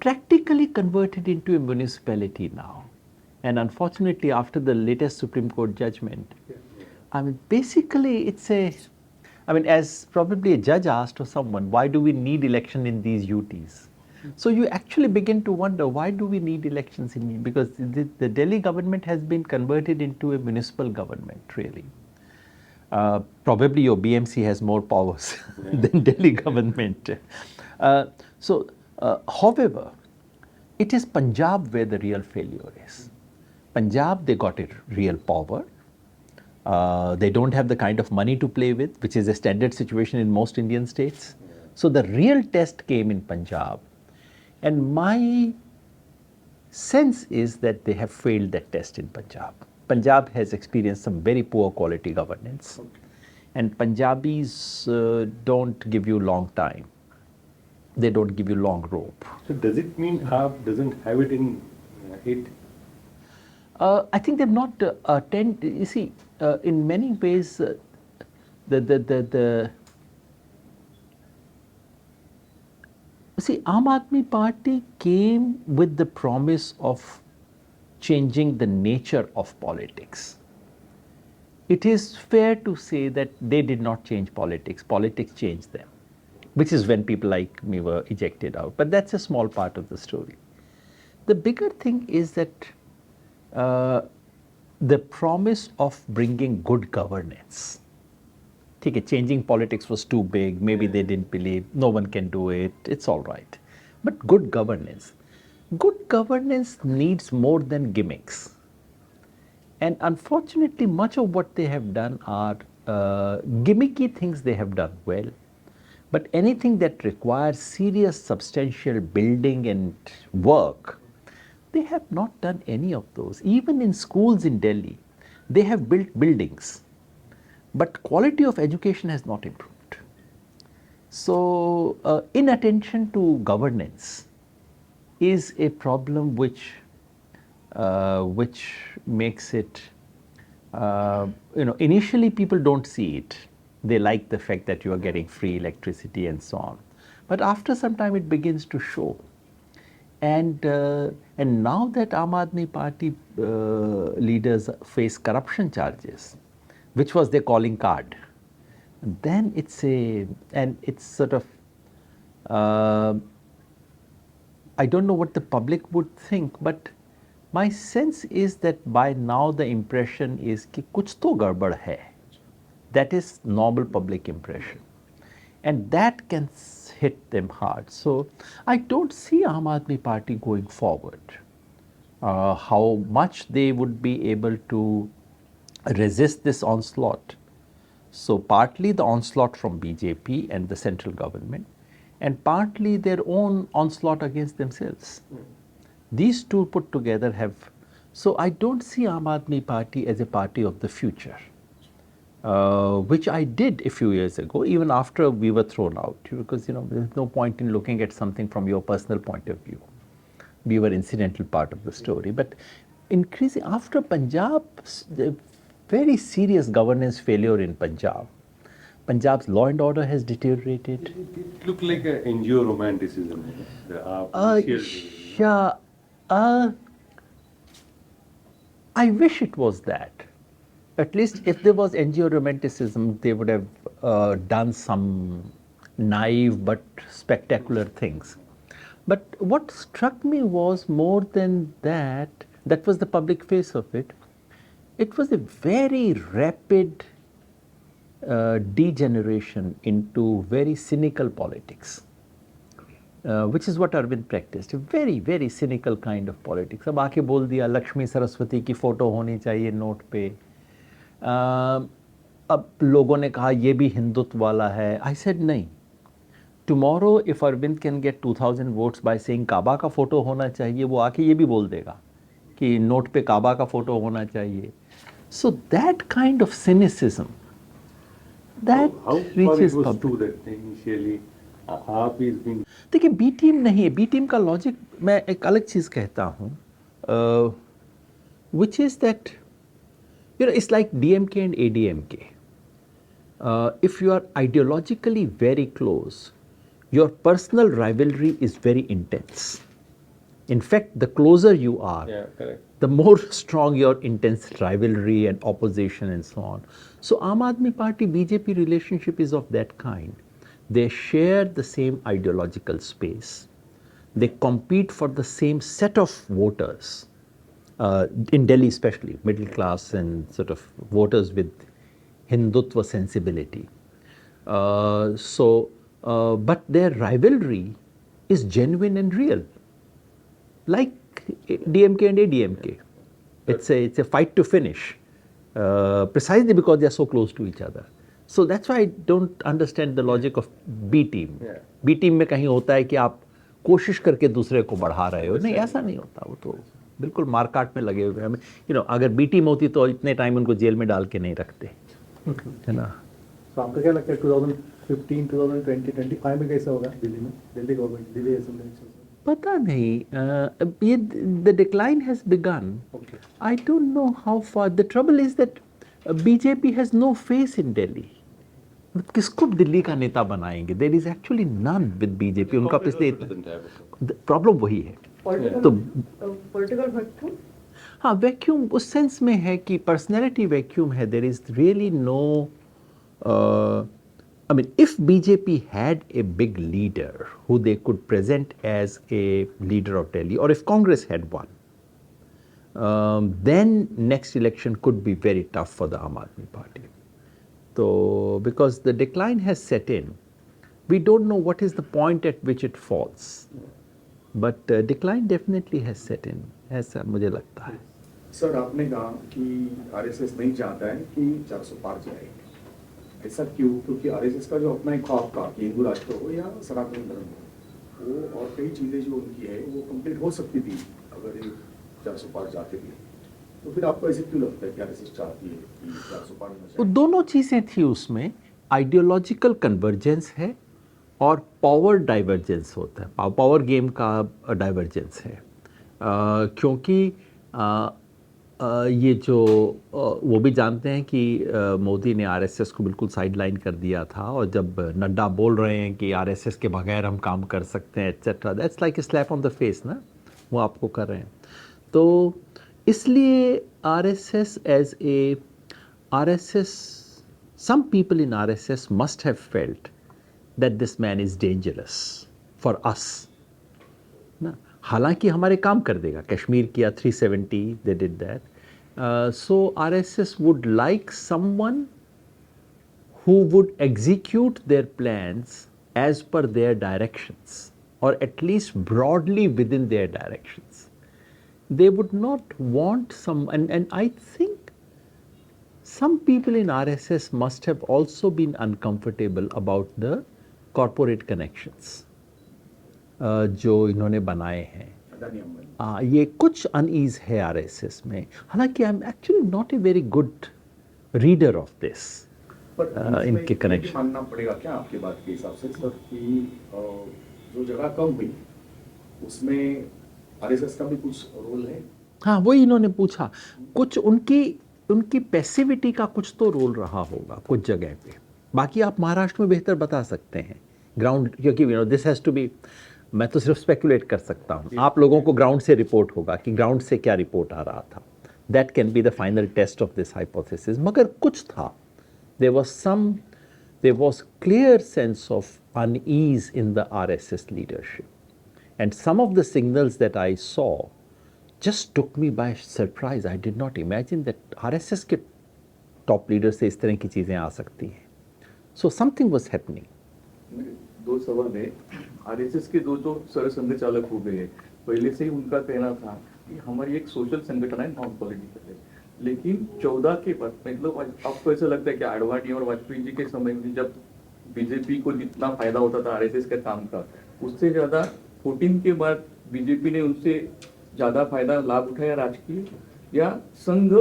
practically converted into a municipality now, and unfortunately after the latest Supreme Court judgment, I mean, basically it's a, I mean, as probably a judge asked or someone, why do we need election in these UTs? So you actually begin to wonder, why do we need elections in, because the Delhi government has been converted into a municipal government, really. Probably your BMC has more powers than Delhi government. However, it is Punjab where the real failure is. Punjab, they got a real power. They don't have the kind of money to play with, which is a standard situation in most Indian states. So the real test came in Punjab. And my sense is that they have failed that test in Punjab. Punjab has experienced some very poor quality governance. And Punjabis don't give you long time. They don't give you long rope. So does it mean AAP doesn't have it in it? I think they've not you see, in many ways, see, Aam Aadmi Party came with the promise of changing the nature of politics. It is fair to say that they did not change politics. Politics changed them, which is when people like me were ejected out. But that's a small part of the story. The bigger thing is that the promise of bringing good governance. Okay, changing politics was too big, maybe they didn't believe, no one can do it, it's all right. But good governance. Good governance needs more than gimmicks. And unfortunately, much of what they have done are gimmicky things they have done well. But anything that requires serious, substantial building and work, they have not done any of those. Even in schools in Delhi, they have built buildings, but quality of education has not improved. So, inattention to governance is a problem which makes it, initially people don't see it. They like the fact that you are getting free electricity and so on. But after some time it begins to show. And now that Aam Aadmi Party leaders face corruption charges, which was their calling card, then it's sort of, I don't know what the public would think, but my sense is that by now the impression is कि कुछ तो गड़बड़ है. That is normal public impression. And that can hit them hard. So I don't see Aam Aadmi Party going forward. How much they would be able to resist this onslaught. So partly the onslaught from BJP and the central government, and partly their own onslaught against themselves. These two put together have, so I don't see Aam Aadmi Party as a party of the future. Which I did a few years ago, even after we were thrown out, because there's no point in looking at something from your personal point of view. We were incidental part of the story, but increasing after Punjab, the very serious governance failure in Punjab. Punjab's law and order has deteriorated. It looked like an NGO romanticism. The AAP Yeah, I wish it was that. At least if there was NGO romanticism, they would have done some naive but spectacular things. But what struck me was more than that, that was the public face of it. It was a very rapid degeneration into very cynical politics, which is what Arvind practiced, a very, very cynical kind of politics. अब आके बोल दिया लक्ष्मी सरस्वती की photo होनी चाहिए note पे. अब लोगों ने कहा ये भी हिंदुत्व वाला है. I said नहीं. Tomorrow if Arvind can get 2000 votes by saying काबा का फोटो होना चाहिए, वो आके ये भी बोल देगा कि नोट पे काबा का फोटो होना चाहिए. So that kind of cynicism, that how reaches far it was public. true that initially half is being देखिए बी टीम नहीं है, बी टीम का लॉजिक मैं एक अलग चीज़ कहता हूँ, which is that you know it's like D M K and A D M K. If you are ideologically very close, your personal rivalry is very intense. In fact, the closer you are, yeah, correct. the more strong your intense rivalry and opposition and so on. So Aam Aadmi Party BJP relationship is of that kind. They share the same ideological space. They compete for the same set of voters, in Delhi especially, middle class and sort of voters with Hindutva sensibility. But their rivalry is genuine and real. Like DMK and ADMK. It's a fight to finish. Precisely because they are so close to each other. So that's why I don't understand the logic of B team. Yeah. B team में कहीं होता है कि आप कोशिश करके दूसरे को बढ़ा रहे हो. नहीं, ऐसा नहीं होता. वो तो बिल्कुल मारकाट में लगे हुए हमें. अगर बी टीम होती तो इतने टाइम उनको जेल में डाल के नहीं रखते, है ना. तो आपको क्या लगता है 2015, 2020, 25 में कैसा होगा दिल्ली में, दिल्ली गवर्नमेंट, दिल्ली असेंबली? पता नहीं. ये the decline has begin. Okay. I don't know how far. The trouble is that BJP has no face in Delhi. किसको दिल्ली का नेता बनाएंगे? There is actually none with BJP. उनका पिछले प्रॉब्लम वही है. तो Political vacuum? हाँ, वैक्यूम उस सेंस में है कि पर्सनैलिटी वैक्यूम है. There is really no, I mean, if BJP had a big leader who they could present as a leader of Delhi, or if Congress had one, then next election could be very tough for the Aam Aadmi Party. So, because the decline has set in, we don't know what is the point at which it falls. But decline definitely has set in, ऐसा मुझे लगता है. Sir, आपने कहा कि RSS नहीं चाहता है कि 400 पार जाए. ऐसा क्यों? क्योंकि आरएसएस का जो अपना एक ख्वाब था कि हिंदू राष्ट्र हो या सनातन धर्म हो, वो और कई चीज़ें जो उनकी है वो कंप्लीट हो सकती थी अगर ये 400 पार जाते थे. तो फिर आपको ऐसे क्यों लगता है कि आरएसएस चाहती है कि 400 पार होना वो चाहिए? दोनों चीज़ें थी उसमें. आइडियोलॉजिकल कन्वर्जेंस है और पावर डाइवर्जेंस होता है. पावर गेम का डाइवर्जेंस है. क्योंकि ये जो वो भी जानते हैं कि मोदी ने आरएसएस को बिल्कुल साइडलाइन कर दिया था, और जब नड्डा बोल रहे हैं कि आरएसएस के बगैर हम काम कर सकते हैं etcetera, that's like a slap on the face ना, वो आपको कर रहे हैं. तो इसलिए RSS some people in RSS must have felt that this man is dangerous for us. ना, हालांकि हमारे काम कर देगा. कश्मीर किया 370, they did that. So RSS would like someone who would execute their plans as per their directions, or at least broadly within their directions. They would not want some, and I think some people in RSS must have also been uncomfortable about the corporate connections जो इन्होंने बनाए हैं. अदानी अंबानी. ये कुछ unease है RSS में. हालांकि I am actually not a very good reader of this. पर इसमें इनके ये connection. मानना पड़ेगा क्या आपके बात के हिसाब से सर कि जो जगह कम हुई उसमें आरएसएस का भी कुछ रोल है? हाँ, वही इन्होंने पूछा. कुछ उनकी पैसिविटी का कुछ तो रोल रहा होगा कुछ जगह पे. बाकी आप महाराष्ट्र में बेहतर बता सकते हैं ग्राउंड, क्योंकि दिस हैज़ टू बी, मैं तो सिर्फ स्पेकुलेट कर सकता हूँ. आप लोगों को ग्राउंड से रिपोर्ट होगा कि ग्राउंड से क्या रिपोर्ट आ रहा था. That can be the final test of this hypothesis. मगर कुछ था. there was clear sense of unease in the RSS leadership, and some of the signals that I saw just took me by surprise. I did not imagine that RSS के top leaders से इस तरह की चीज़ें आ सकती हैं. So something was happening. दो सवाल है. आरएसएस के दो जो सरसंघ चालक हो गए, पहले से ही उनका कहना था कि हमारी एक सोशल संगठन है, नॉन पॉलिटिकल है. लेकिन 14 के बाद मतलब आपको ऐसा लगता है कि आडवाणी और वाजपेयी जी के समय में जब बीजेपी को जितना फायदा होता था आरएसएस के काम का, उससे ज्यादा 14 के बाद बीजेपी ने उनसे ज्यादा फायदा लाभ उठाया राजकीय, या संघ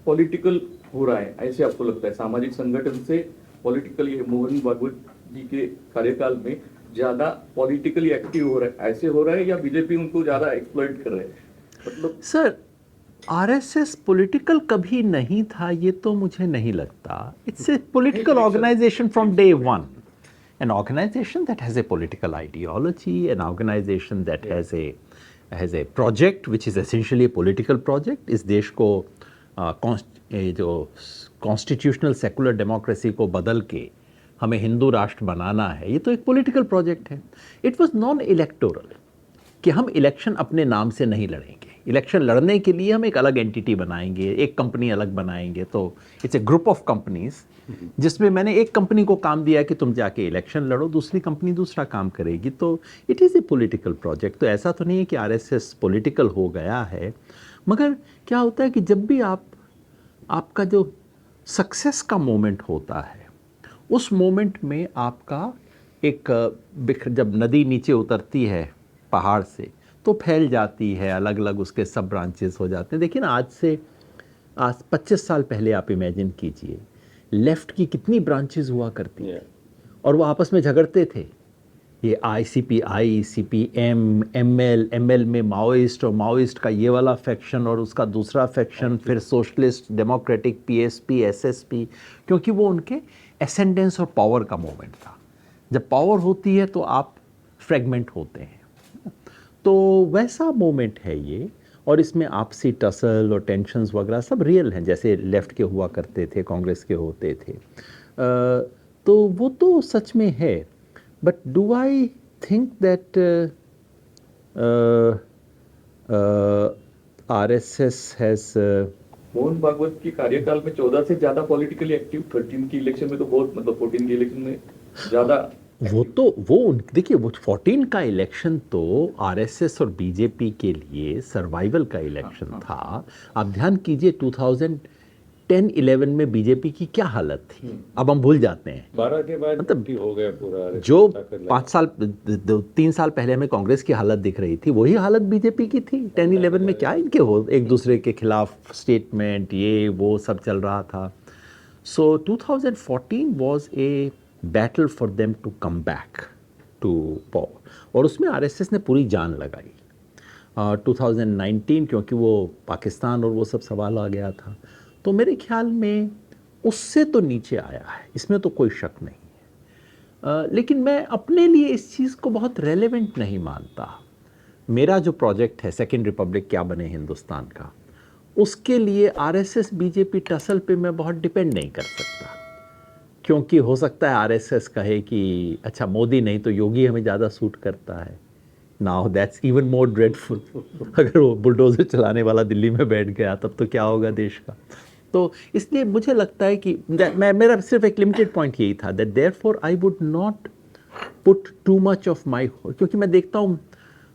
पॉलिटिकल हो रहा है ऐसे आपको लगता है? सामाजिक संगठन से पॉलिटिकल, ये मोहन भागवत जी के कार्यकाल में ज्यादा पॉलिटिकली एक्टिव हो रहा है, ऐसे हो रहा है या बीजेपी उनको ज्यादा एक्सप्लॉइट कर रहे हैं? मतलब सर, आरएसएस पॉलिटिकल कभी नहीं था, ये तो मुझे नहीं लगता. It's a political organization from day one. An organization that has a political ideology, an organization that has a project which is essentially a political project. इस देश को जो कॉन्स्टिट्यूशनल सेकुलर डेमोक्रेसी को बदल के हमें हिंदू राष्ट्र बनाना है, ये तो एक पॉलिटिकल प्रोजेक्ट है. इट वाज नॉन इलेक्टोरल, कि हम इलेक्शन अपने नाम से नहीं लड़ेंगे. इलेक्शन लड़ने के लिए हम एक अलग एंटिटी बनाएंगे, एक कंपनी अलग बनाएंगे. तो it's a group of companies जिसमें मैंने एक कंपनी को काम दिया कि तुम जाके इलेक्शन लड़ो, दूसरी कंपनी दूसरा काम करेगी. तो it is a political project. तो ऐसा तो नहीं है कि आरएसएस पॉलिटिकल हो गया है. मगर क्या होता है कि जब भी आपका जो सक्सेस का मोमेंट होता है, उस मोमेंट में आपका एक जब नदी नीचे उतरती है पहाड़ से तो फैल जाती है, अलग अलग उसके सब ब्रांचेस हो जाते हैं. देखिए ना, आज 25 साल पहले आप इमेजिन कीजिए, लेफ्ट की कितनी ब्रांचेस हुआ करती हैं और वो आपस में झगड़ते थे. ये ICPI, CPM, ML में माओइस्ट, और माओइस्ट का ये वाला फैक्शन और उसका दूसरा फैक्शन, फिर सोशलिस्ट, डेमोक्रेटिक, PSP, SSP, क्योंकि वो उनके एसेंडेंस और पावर का मोमेंट था. जब पावर होती है तो आप फ्रेगमेंट होते हैं. तो वैसा मोमेंट है ये, और इसमें आपसी टसल और टेंशन्स वगैरह सब रियल हैं, जैसे लेफ़्ट के हुआ करते थे, कांग्रेस के होते थे. तो वो तो सच में है. But do I think that RSS has Mohan Bhagwat की कार्यकाल में 14 से ज्यादा पॉलिटिकली एक्टिव, 13 की इलेक्शन में तो बहुत, मतलब 14 की इलेक्शन में ज्यादा. देखिए, वो 14 का इलेक्शन तो आरएसएस और बीजेपी के लिए सर्वाइवल का इलेक्शन था. आप ध्यान कीजिए 2010-11 में बीजेपी की क्या हालत थी, अब हम भूल जाते हैं. 12 के बाद मतलब हो गया पूरा. जो 3 साल पहले हमें कांग्रेस की हालत दिख रही थी, वही हालत बीजेपी की थी. 10-11 में क्या इनके एक दूसरे के खिलाफ स्टेटमेंट, ये वो सब चल रहा था. So 2014 was a battle for them to come back to power, और उसमें आरएसएस ने पूरी जान लगाई. 2019 क्योंकि वो पाकिस्तान और वो सब सवाल आ गया था, तो मेरे ख्याल में उससे तो नीचे आया है, इसमें तो कोई शक नहीं है. लेकिन मैं अपने लिए इस चीज़ को बहुत रेलेवेंट नहीं मानता. मेरा जो प्रोजेक्ट है सेकेंड रिपब्लिक क्या बने हिंदुस्तान का, उसके लिए आरएसएस बीजेपी टसल पे मैं बहुत डिपेंड नहीं कर सकता. क्योंकि हो सकता है आरएसएस कहे कि अच्छा मोदी नहीं तो योगी हमें ज़्यादा सूट करता है. Now that's even more dreadful. अगर वो बुलडोजर चलाने वाला दिल्ली में बैठ गया तब तो क्या होगा देश का. तो इसलिए मुझे लगता है कि मेरा सिर्फ एक लिमिटेड पॉइंट यही था that therefore I would not put too much of my, क्योंकि मैं देखता हूँ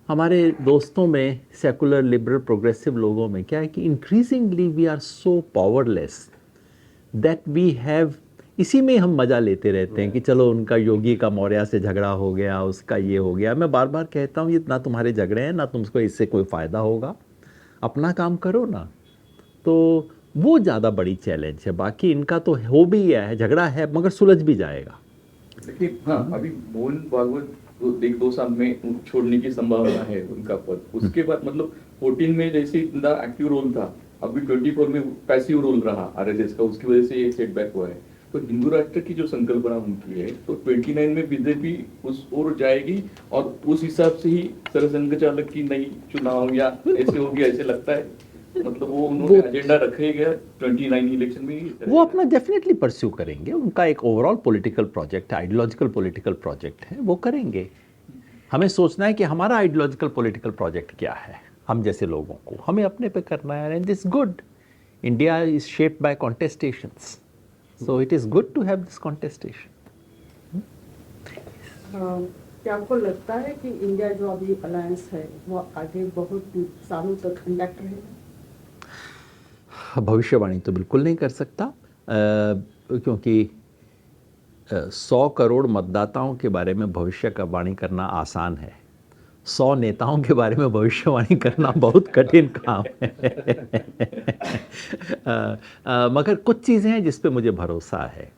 हमारे दोस्तों में, सेकुलर, लिबरल, प्रोग्रेसिव लोगों में क्या है कि increasingly we are so powerless that we have, इसी में हम मज़ा लेते रहते हैं कि चलो उनका योगी का मौर्य से झगड़ा हो गया, उसका ये हो गया. मैं बार बार कहता हूँ ये ना तुम्हारे झगड़े हैं, ना तुमको इससे कोई फ़ायदा होगा, अपना काम करो ना. तो वो ज़्यादा बड़ी चैलेंज है. बाकी इनका तो हो भी गया है, झगड़ा है मगर सुलझ भी जाएगा. लेकिन हाँ, अभी मोहन भागवत 1-2 साल में छोड़ने की संभावना है उनका पद. उसके बाद मतलब 14 में जैसे इतना एक्टिव रोल था, अभी 24 में पैसिव रोल रहा आरएसएस का, उसकी वजह से ये सेटबैक हुआ है. तो हिंदू राष्ट्र की जो संकल्पना उनकी है, तो 29 में बीजेपी उस ओर जाएगी और उस हिसाब से ही सरसंघ चालक की नई चुनाव या ऐसे होगी, ऐसे लगता है. मतलब वो उन्होंने एजेंडा रखेगा 29 इलेक्शन में. वो अपना डेफिनेटली परस्यू करेंगे. उनका एक ओवरऑल पॉलिटिकल प्रोजेक्ट है, आइडियोलॉजिकल पॉलिटिकल प्रोजेक्ट है, वो करेंगे. हमें सोचना है कि हमारा आइडियोलॉजिकल पॉलिटिकल प्रोजेक्ट क्या है, हम जैसे लोगों को हमें अपने पे करना है. And this good, India is shaped by contestations, so it is good to have this contestation. क्या आपको लगता है कि इंडिया जो अभी अलायंस है वो आगे बहुत सालों तक इंटैक्ट रहेगा? भविष्यवाणी तो बिल्कुल नहीं कर सकता, क्योंकि 100 करोड़ मतदाताओं के बारे में भविष्य का वाणी करना आसान है, 100 नेताओं के बारे में भविष्यवाणी करना बहुत कठिन काम है. मगर कुछ चीज़ें हैं जिस पे मुझे भरोसा है.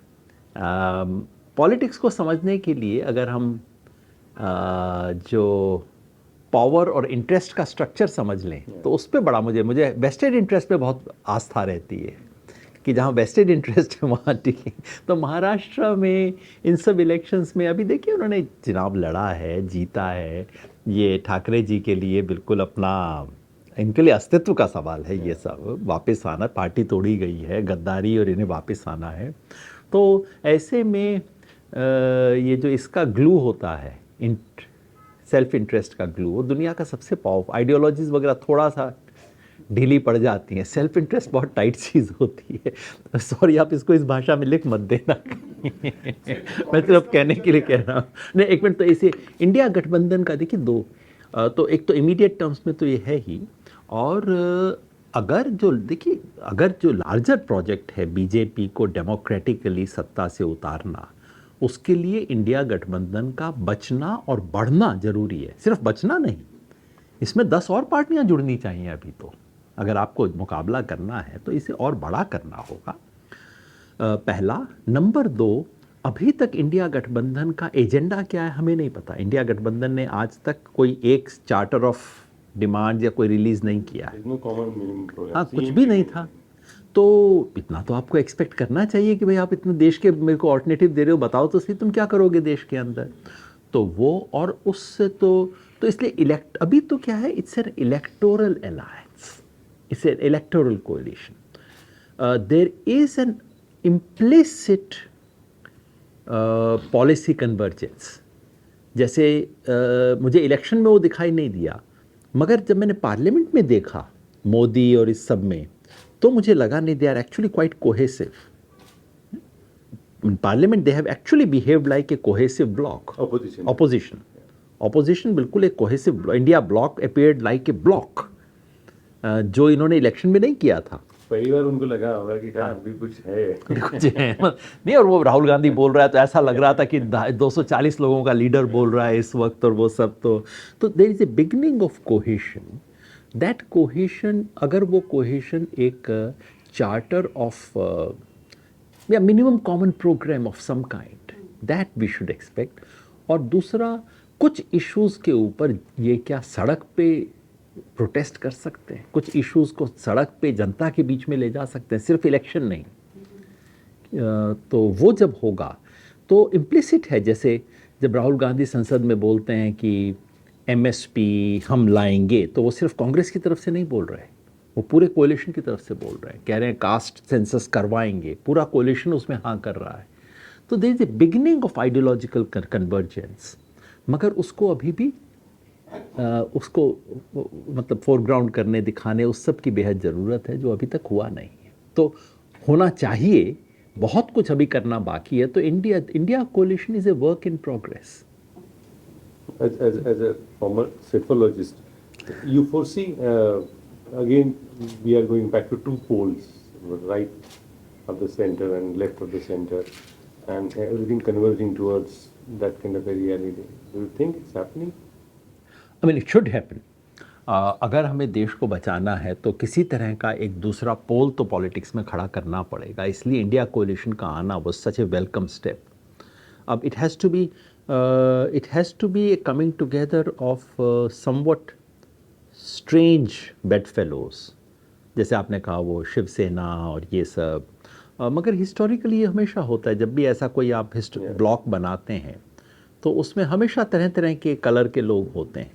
पॉलिटिक्स को समझने के लिए अगर हम जो पावर और इंटरेस्ट का स्ट्रक्चर समझ लें तो उस पर बड़ा मुझे वेस्टेड इंटरेस्ट पे बहुत आस्था रहती है कि जहाँ वेस्टेड इंटरेस्ट है वहाँ ठीक है। तो महाराष्ट्र में इन सब इलेक्शंस में अभी देखिए उन्होंने चुनाव लड़ा है, जीता है। ये ठाकरे जी के लिए बिल्कुल अपना, इनके लिए अस्तित्व का सवाल है ये सब। वापस आना, पार्टी तोड़ी गई है, गद्दारी, और इन्हें वापस आना है। तो ऐसे में ये जो इसका ग्लू होता है, सेल्फ इंटरेस्ट का ग्लू, वो दुनिया का सबसे पावरफुल, आइडियोलॉजीज वगैरह थोड़ा सा ढीली पड़ जाती हैं, सेल्फ इंटरेस्ट बहुत टाइट चीज़ होती है। सॉरी, आप इसको इस भाषा में लिख मत देना। मैं सिर्फ कहने के लिए कह रहा हूँ। नहीं, एक मिनट, तो इसे इंडिया गठबंधन का देखिए दो, तो एक तो इमीडिएट टर्म्स में तो ये है ही, और अगर जो लार्जर प्रोजेक्ट है बीजेपी को डेमोक्रेटिकली सत्ता से उतारना, उसके लिए इंडिया गठबंधन का बचना और बढ़ना जरूरी है। सिर्फ बचना नहीं, इसमें 10 और पार्टियां जुड़नी चाहिए अभी तो। अगर आपको मुकाबला करना है तो इसे और बड़ा करना होगा, पहला। नंबर 2, अभी तक इंडिया गठबंधन का एजेंडा क्या है हमें नहीं पता। इंडिया गठबंधन ने आज तक कोई एक चार्टर ऑफ डिमांड या कोई रिलीज नहीं किया है। No common minimum program. हाँ, कुछ भी नहीं था। तो इतना तो आपको एक्सपेक्ट करना चाहिए कि भाई आप इतने देश के मेरे को ऑल्टरनेटिव दे रहे हो, बताओ तो सही तुम क्या करोगे देश के अंदर। तो वो, और उससे तो इसलिए अभी तो क्या है, it's an electoral alliance, it's an electoral coalition. There is an implicit policy convergence. जैसे मुझे इलेक्शन में वो दिखाई नहीं दिया, मगर जब मैंने पार्लियामेंट में देखा मोदी और इस सब में, तो मुझे लगा नहीं, they are actually quite cohesive. In parliament they have actually behaved like a cohesive bloc. Opposition बिल्कुल एक cohesive bloc. India bloc appeared like a bloc, जो इन्होंने इलेक्शन में नहीं किया था। पहली बार उनको लगा होगा कि हाँ अभी कुछ है। कुछ है नहीं, और वो राहुल गांधी बोल रहा है तो ऐसा लग रहा था कि 240 लोगों का लीडर बोल रहा है इस वक्त, और वो सब तो there is a beginning of cohesion. That cohesion, अगर वो कोहेशन एक चार्टर ऑफ या minimum common programme of some kind, that we should expect. और दूसरा, कुछ इश्यूज़ के ऊपर ये क्या सड़क पे प्रोटेस्ट कर सकते हैं, कुछ इश्यूज़ को सड़क पे जनता के बीच में ले जा सकते हैं, सिर्फ इलेक्शन नहीं। तो वो जब होगा तो इम्प्लिसिट है, जैसे जब राहुल गांधी संसद में बोलते हैं कि MSP हम लाएंगे, तो वो सिर्फ कांग्रेस की तरफ से नहीं बोल रहे, वो पूरे कोalition की तरफ से बोल रहे हैं, कह रहे हैं कास्ट सेंसस करवाएंगे, पूरा कोalition उसमें हाँ कर रहा है। तो there is a beginning of ideological convergence, मगर उसको अभी भी उसको मतलब फोरग्राउंड करने, दिखाने, उस सब की बेहद ज़रूरत है, जो अभी तक हुआ नहीं है। तो होना चाहिए, बहुत कुछ अभी करना बाकी है। तो India कोalition is a work in progress. As a former psephologist, you foresee again we are going back to two poles, right of the center and left of the center, and everything converging towards that kind of a reality. Do you think it's happening? I mean, it should happen. अगर हमें देश को बचाना है तो किसी तरह का एक दूसरा पोल तो पॉलिटिक्स में खड़ा करना पड़ेगा। इसलिए इंडिया कोalition का आना was such a welcome step. अब it has to be a coming together of somewhat strange bedfellows, जैसे आपने कहा वो शिवसेना और ये सब, मगर हिस्टोरिकली ये हमेशा होता है। जब भी ऐसा कोई आप ब्लॉक बनाते हैं तो उसमें हमेशा तरह तरह के कलर के लोग होते हैं,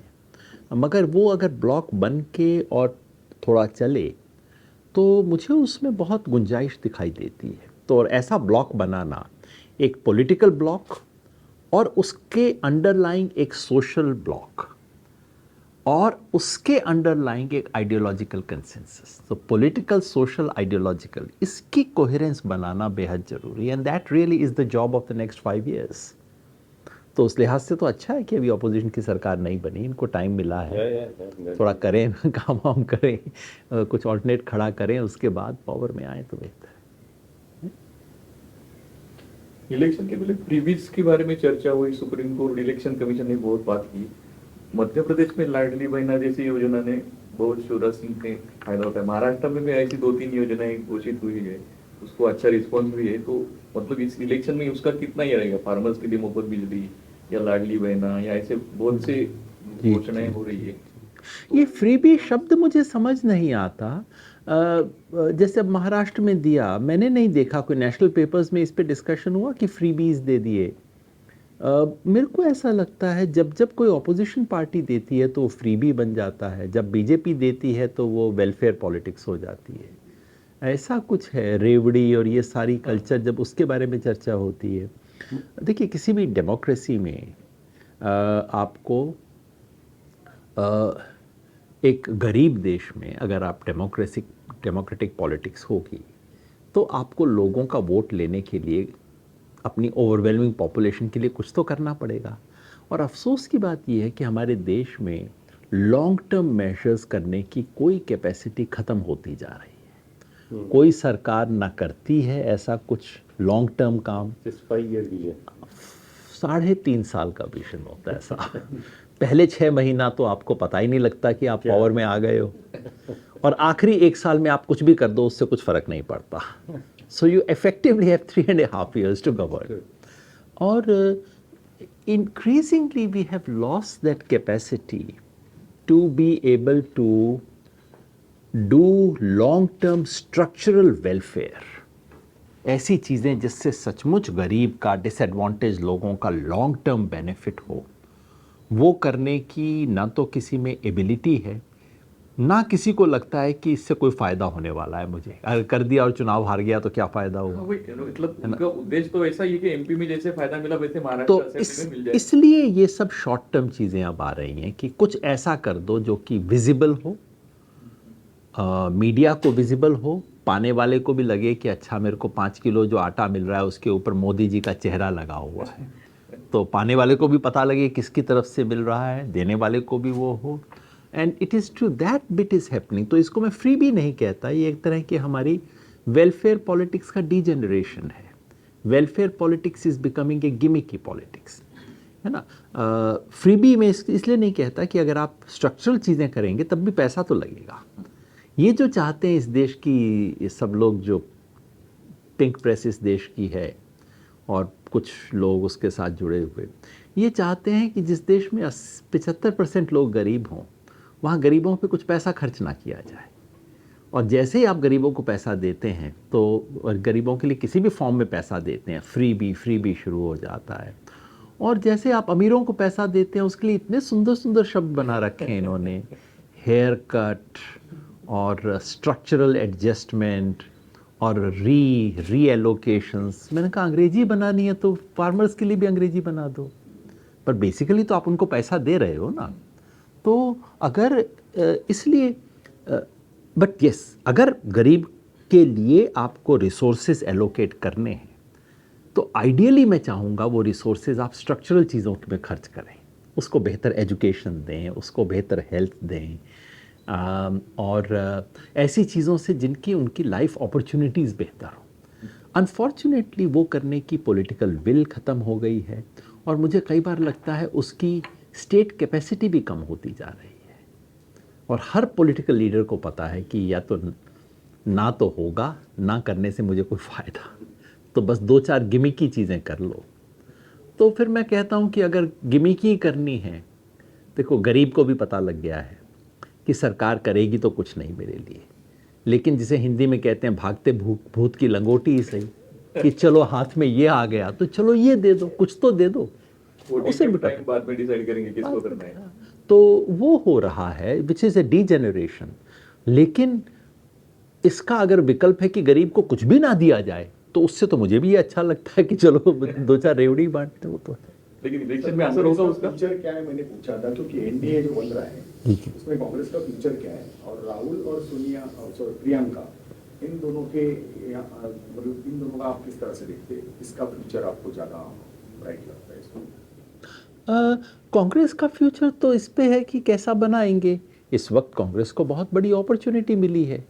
मगर वो अगर ब्लॉक बन के और थोड़ा चले तो मुझे उसमें बहुत गुंजाइश दिखाई देती है। तो और ऐसा ब्लॉक बनाना, एक पॉलिटिकल ब्लॉक और उसके अंडरलाइंग एक सोशल ब्लॉक और उसके अंडरलाइंग एक आइडियोलॉजिकल कंसेंसस, तो पॉलिटिकल, सोशल, आइडियोलॉजिकल, इसकी कोहेरेंस बनाना बेहद ज़रूरी है। And that really is the job of the next 5 years। तो उस लिहाज से तो अच्छा है कि अभी अपोजिशन की सरकार नहीं बनी, इनको टाइम मिला है, थोड़ा करें, काम वाम करें, कुछ ऑल्टरनेट खड़ा करें, उसके बाद पावर में आए तो बेहतर है। इलेक्शन के पहले प्रीवियस के बारे में चर्चा हुई, सुप्रीम कोर्ट, इलेक्शन कमीशन ने बहुत बात की। मध्य प्रदेश में लाडली बहना जैसी योजना ने बहुत शिवराज सिंह ने फायदा उठाया। महाराष्ट्र में भी ऐसी 2-3 योजनाएं घोषित हुई है, उसको अच्छा रिस्पॉन्स भी है। तो मतलब इस इलेक्शन में उसका कितना ही रहेगा? फार्मर्स के लिए मुफ्त बिजली, या लाडली बहना या ऐसे बहुत से जी, घोषणाएं हो रही है। ये फ्रीबी शब्द मुझे समझ नहीं आता। जैसे अब महाराष्ट्र में दिया, मैंने नहीं देखा कोई नेशनल पेपर्स में इस पे डिस्कशन हुआ कि फ्रीबीज दे दिए। मेरे को ऐसा लगता है जब जब कोई ऑपोजिशन पार्टी देती है तो वो फ्रीबी बन जाता है, जब बीजेपी देती है तो वो वेलफेयर पॉलिटिक्स हो जाती है। ऐसा कुछ है, रेवड़ी और ये सारी कल्चर जब उसके बारे में चर्चा होती है। देखिए किसी भी डेमोक्रेसी में आपको एक गरीब देश में अगर आप डेमोक्रेटिक पॉलिटिक्स होगी तो आपको लोगों का वोट लेने के लिए अपनी ओवरवेलमिंग पॉपुलेशन के लिए कुछ तो करना पड़ेगा। और अफसोस की बात यह है कि हमारे देश में लॉन्ग टर्म मेजर्स करने की कोई कैपेसिटी ख़त्म होती जा रही है। कोई सरकार ना करती है ऐसा कुछ लॉन्ग टर्म काम। Just 5 year vision. 3.5 साल का विजन होता है ऐसा। पहले 6 महीना तो आपको पता ही नहीं लगता कि आप पावर में आ गए हो, और आखिरी 1 साल में आप कुछ भी कर दो उससे कुछ फर्क नहीं पड़ता। So you effectively have 3.5 years to govern. और increasingly we have lost that capacity to be able to do long term structural welfare, ऐसी चीज़ें जिससे सचमुच गरीब का, डिसएडवांटेज लोगों का लॉन्ग टर्म बेनिफिट हो, वो करने की ना तो किसी में एबिलिटी है, ना किसी को लगता है कि इससे कोई फ़ायदा होने वाला है। मुझे अगर कर दिया और चुनाव हार गया तो क्या फ़ायदा हाँ, हुआ। वही मतलब उनका उद्देश्य तो ऐसा ही है कि एमपी में जैसे फायदा मिला वैसे तो महाराष्ट्र असेंबली में मिल जाए। इसलिए ये सब शॉर्ट टर्म चीज़ें अब आ रही हैं कि कुछ ऐसा कर दो जो कि विजिबल हो, मीडिया को विजिबल हो, पाने वाले को भी लगे कि अच्छा मेरे को 5 किलो जो आटा मिल रहा है उसके ऊपर मोदी जी का चेहरा लगा हुआ है, तो पाने वाले को भी पता लगे किसकी तरफ से मिल रहा है, देने वाले को भी वो हो। And it is true that bit is happening. तो इसको मैं फ्री भी नहीं कहता, ये एक तरह की हमारी वेलफेयर पॉलिटिक्स का डीजेनरेशन है। Welfare politics is becoming a gimmicky politics, है ना। फ्रीबी में इसलिए नहीं कहता कि अगर आप स्ट्रक्चरल चीज़ें करेंगे तब भी पैसा तो लगेगा। ये जो चाहते हैं इस देश की, ये सब लोग जो पिंक प्रेस इस देश की है और कुछ लोग उसके साथ जुड़े हुए, ये चाहते हैं कि जिस देश में 75% लोग गरीब हों, वहाँ गरीबों पे कुछ पैसा खर्च ना किया जाए। और जैसे ही आप गरीबों को पैसा देते हैं तो, और गरीबों के लिए किसी भी फॉर्म में पैसा देते हैं, फ्री बी शुरू हो जाता है। और जैसे आप अमीरों को पैसा देते हैं उसके लिए इतने सुंदर सुंदर शब्द बना रखे हैं इन्होंने, हेयर कट और स्ट्रक्चरल एडजस्टमेंट और री एलोकेशंस। मैंने कहा अंग्रेजी बनानी है तो फार्मर्स के लिए भी अंग्रेजी बना दो, पर बेसिकली तो आप उनको पैसा दे रहे हो ना। तो अगर इसलिए बट यस, अगर गरीब के लिए आपको रिसोर्सेज एलोकेट करने हैं तो आइडियली मैं चाहूँगा वो रिसोर्सेज आप स्ट्रक्चरल चीज़ों में खर्च करें, उसको बेहतर एजुकेशन दें, उसको बेहतर हेल्थ दें, और ऐसी चीज़ों से जिनकी उनकी लाइफ अपॉर्चुनिटीज़ बेहतर हो। अनफॉर्चुनेटली वो करने की पॉलिटिकल विल ख़त्म हो गई है, और मुझे कई बार लगता है उसकी स्टेट कैपेसिटी भी कम होती जा रही है। और हर पॉलिटिकल लीडर को पता है कि या तो ना तो होगा, ना करने से मुझे कोई फ़ायदा, तो बस 2-4 गिमिकी चीज़ें कर लो। तो फिर मैं कहता हूँ कि अगर गिमिकी करनी है, देखो गरीब को भी पता लग गया है कि सरकार करेगी तो कुछ नहीं मेरे लिए, लेकिन जिसे हिंदी में कहते हैं भागते भूत की लंगोटी ही सही, कि चलो हाथ में ये आ गया तो चलो ये दे दो, कुछ तो दे दो, उसे भी टाइम बाद में डिसाइड करेंगे किसको करना है। तो वो हो रहा है, विच इज़ ए डीजेनरेशन। लेकिन इसका अगर विकल्प है कि गरीब को कुछ भी ना दिया जाए तो उससे तो मुझे भी ये अच्छा लगता है कि चलो 2-4 रेवड़ी बांटते हो। तो लेकिन इलेक्शन में असर होगा उसका। फ्यूचर क्या है मैंने पूछा था, क्योंकि एनडीए जो बन रहा है उसमें कांग्रेस का फ्यूचर क्या है, और राहुल और सोनिया और प्रियंका, इन दोनों के मतलब इन दोनों का आप किस तरह से देखते हैं, इसका फ्यूचर आपको ज्यादा ब्राइट लगता है इसमें? कांग्रेस का फ्यूचर तो इस पे है कि कैसा बनाएंगे। इस वक्त कांग्रेस को बहुत बड़ी अपॉर्चुनिटी मिली है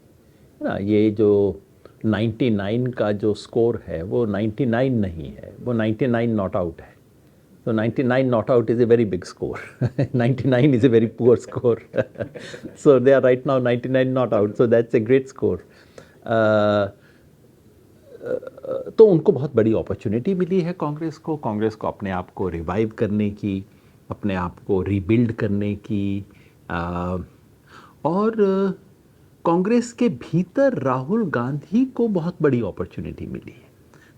ना। ये जो 99 का जो स्कोर है वो 99 नहीं है, वो 99 नॉट आउट है। तो 99 not out is a very big score, 99 is a very poor score. So they are right now 99 not out, so that's a great score. तो उनको बहुत बड़ी अपॉर्चुनिटी मिली है कांग्रेस को अपने आप को रिवाइव करने की, अपने आप को रीबिल्ड करने की, और कांग्रेस के भीतर राहुल गांधी को बहुत बड़ी अपॉर्चुनिटी मिली है।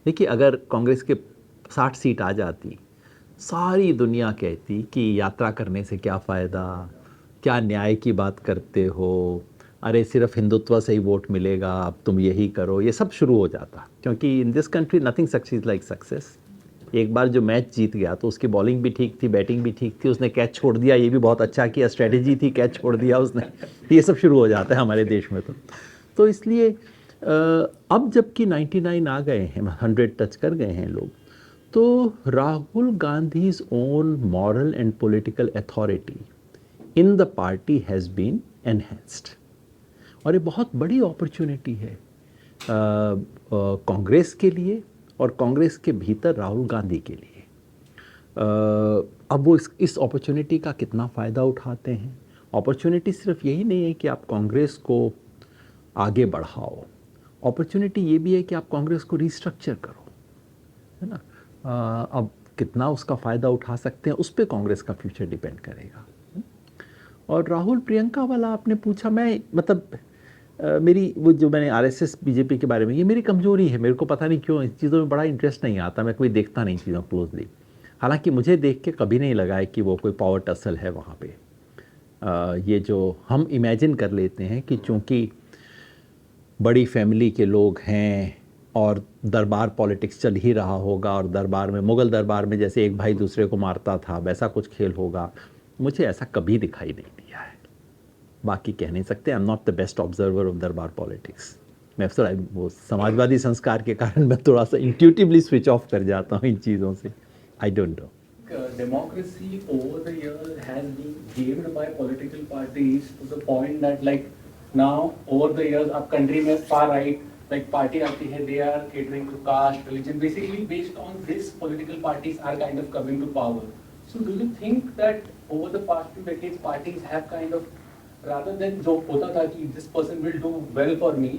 देखिए, अगर कांग्रेस के 60 सीट आ जाती, सारी दुनिया कहती कि यात्रा करने से क्या फ़ायदा, क्या न्याय की बात करते हो, अरे सिर्फ हिंदुत्व से ही वोट मिलेगा, अब तुम यही करो, ये सब शुरू हो जाता। क्योंकि in this country nothing succeeds like success. एक बार जो मैच जीत गया तो उसकी बॉलिंग भी ठीक थी, बैटिंग भी ठीक थी, उसने कैच छोड़ दिया, ये भी बहुत अच्छा किया, स्ट्रेटेजी थी, कैच छोड़ दिया उसने, ये सब शुरू हो जाता है हमारे देश में। तो इसलिए अब जबकि 99 आ गए हैं, 100 टच कर गए हैं लोग, तो Rahul Gandhi's own moral and political authority in the party has been enhanced, और ये बहुत बड़ी अपॉर्चुनिटी है कांग्रेस के लिए और कांग्रेस के भीतर राहुल गांधी के लिए। अब वो इस अपॉर्चुनिटी का कितना फ़ायदा उठाते हैं। अपॉर्चुनिटी सिर्फ यही नहीं है कि आप कांग्रेस को आगे बढ़ाओ, अपॉर्चुनिटी ये भी है कि आप कांग्रेस को रिस्ट्रक्चर करो, है ना। अब कितना उसका फ़ायदा उठा सकते हैं, उस पर कांग्रेस का फ्यूचर डिपेंड करेगा। और राहुल प्रियंका वाला आपने पूछा, मैं मतलब मेरी वो जो मैंने आरएसएस बीजेपी के बारे में, ये मेरी कमजोरी है, मेरे को पता नहीं क्यों इस चीज़ों में बड़ा इंटरेस्ट नहीं आता, मैं कभी देखता नहीं चीज़ों क्लोजली। हालांकि मुझे देख के कभी नहीं लगा है कि वो कोई पावर टसल है वहाँ पे। ये जो हम इमेजिन कर लेते हैं कि चूँकि बड़ी फैमिली के लोग हैं और दरबार पॉलिटिक्स चल ही रहा होगा, और दरबार में, मुग़ल दरबार में जैसे एक भाई दूसरे को मारता था, वैसा कुछ खेल होगा, मुझे ऐसा कभी दिखाई नहीं दिया है। बाकी कह नहीं सकते, I am not the best observer of दरबार पॉलिटिक्स। मैं अक्सर वो समाजवादी संस्कार के कारण मैं थोड़ा सा इंट्यूटिवली स्विच ऑफ कर जाता हूँ इन चीज़ों से। आई don't no. Democracy over the years has been gamed by political parties to the point that like now over the years अब country में far right like party आती है, they are catering to caste, religion, basically based on this political parties are kind of coming to power. So do you think that over the past few decades parties have kind of, rather than जो होता था कि this person will do well for me,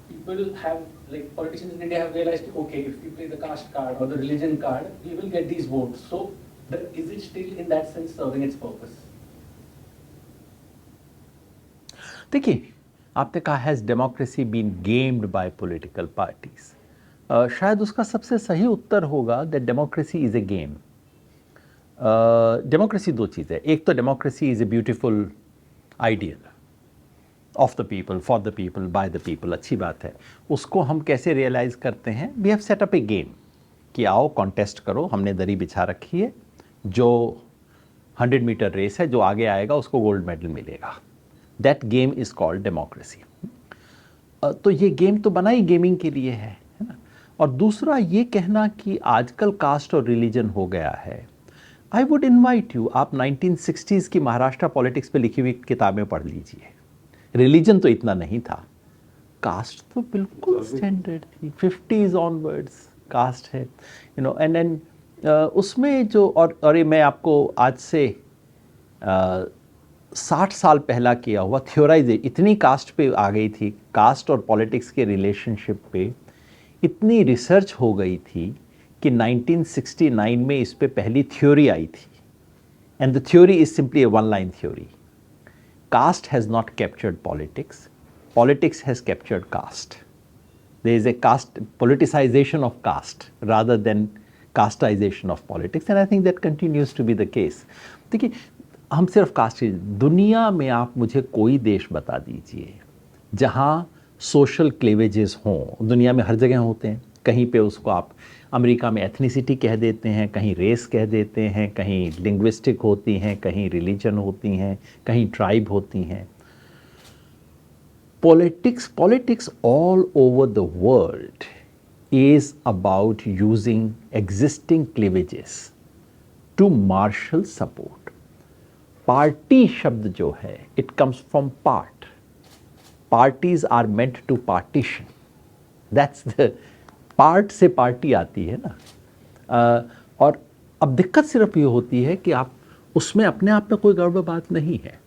people have, like politicians in India have realized, okay, if we play the caste card or the religion card, we will get these votes. So is it still in that sense serving its purpose? देखिए, आपने कहा has democracy been gamed by political parties, शायद उसका सबसे सही उत्तर होगा that democracy is a game. Democracy दो चीज़ है, एक तो democracy is a beautiful ideal of the people, for the people, by the people, अच्छी बात है। उसको हम कैसे रियलाइज़ करते हैं? We have set up a game कि आओ कॉन्टेस्ट करो, हमने दरी बिछा रखी है, जो 100 मीटर रेस है, जो आगे आएगा उसको गोल्ड मेडल मिलेगा। That game is called democracy. तो ये गेम तो बना ही गेमिंग के लिए है ना। और दूसरा ये कहना कि आजकल कास्ट और रिलीजन हो गया है, आई वुड इन्वाइट यू, आप 1960s की महाराष्ट्र पॉलिटिक्स पे लिखी हुई किताबें पढ़ लीजिए। रिलीजन तो इतना नहीं था, कास्ट तो बिल्कुल स्टैंडर्ड थी, 50s ऑनवर्ड्स कास्ट है, यू नो। एंड देन उसमें जो और ये मैं आपको आज से 60 साल पहला किया हुआ थ्योराइजेशन, इतनी कास्ट पे आ गई थी, कास्ट और पॉलिटिक्स के रिलेशनशिप पे इतनी रिसर्च हो गई थी कि 1969 में इस पे पहली थ्योरी आई थी। And the theory is simply A one line theory. Caste has not captured politics. Politics has captured caste. There is a caste politicization of caste rather than casteization of politics, and I think that continues to be the case. देखिए, हम सिर्फ cast, दुनिया में आप मुझे कोई देश बता दीजिए जहाँ सोशल क्लेवेजेस हों। दुनिया में हर जगह होते हैं, कहीं पे उसको आप अमेरिका में एथनिसिटी कह देते हैं, कहीं रेस कह देते हैं, कहीं लिंग्विस्टिक होती हैं, कहीं रिलीजन होती हैं, कहीं ट्राइब होती हैं। Politics all over the world is about using existing cleavages to marshal support. Party शब्द जो है, it comes from part. Parties are meant to partition, that's the part से पार्टी आती है ना। और अब दिक्कत सिर्फ ये होती है कि आप उसमें अपने आप में कोई गड़बड़ बात नहीं है।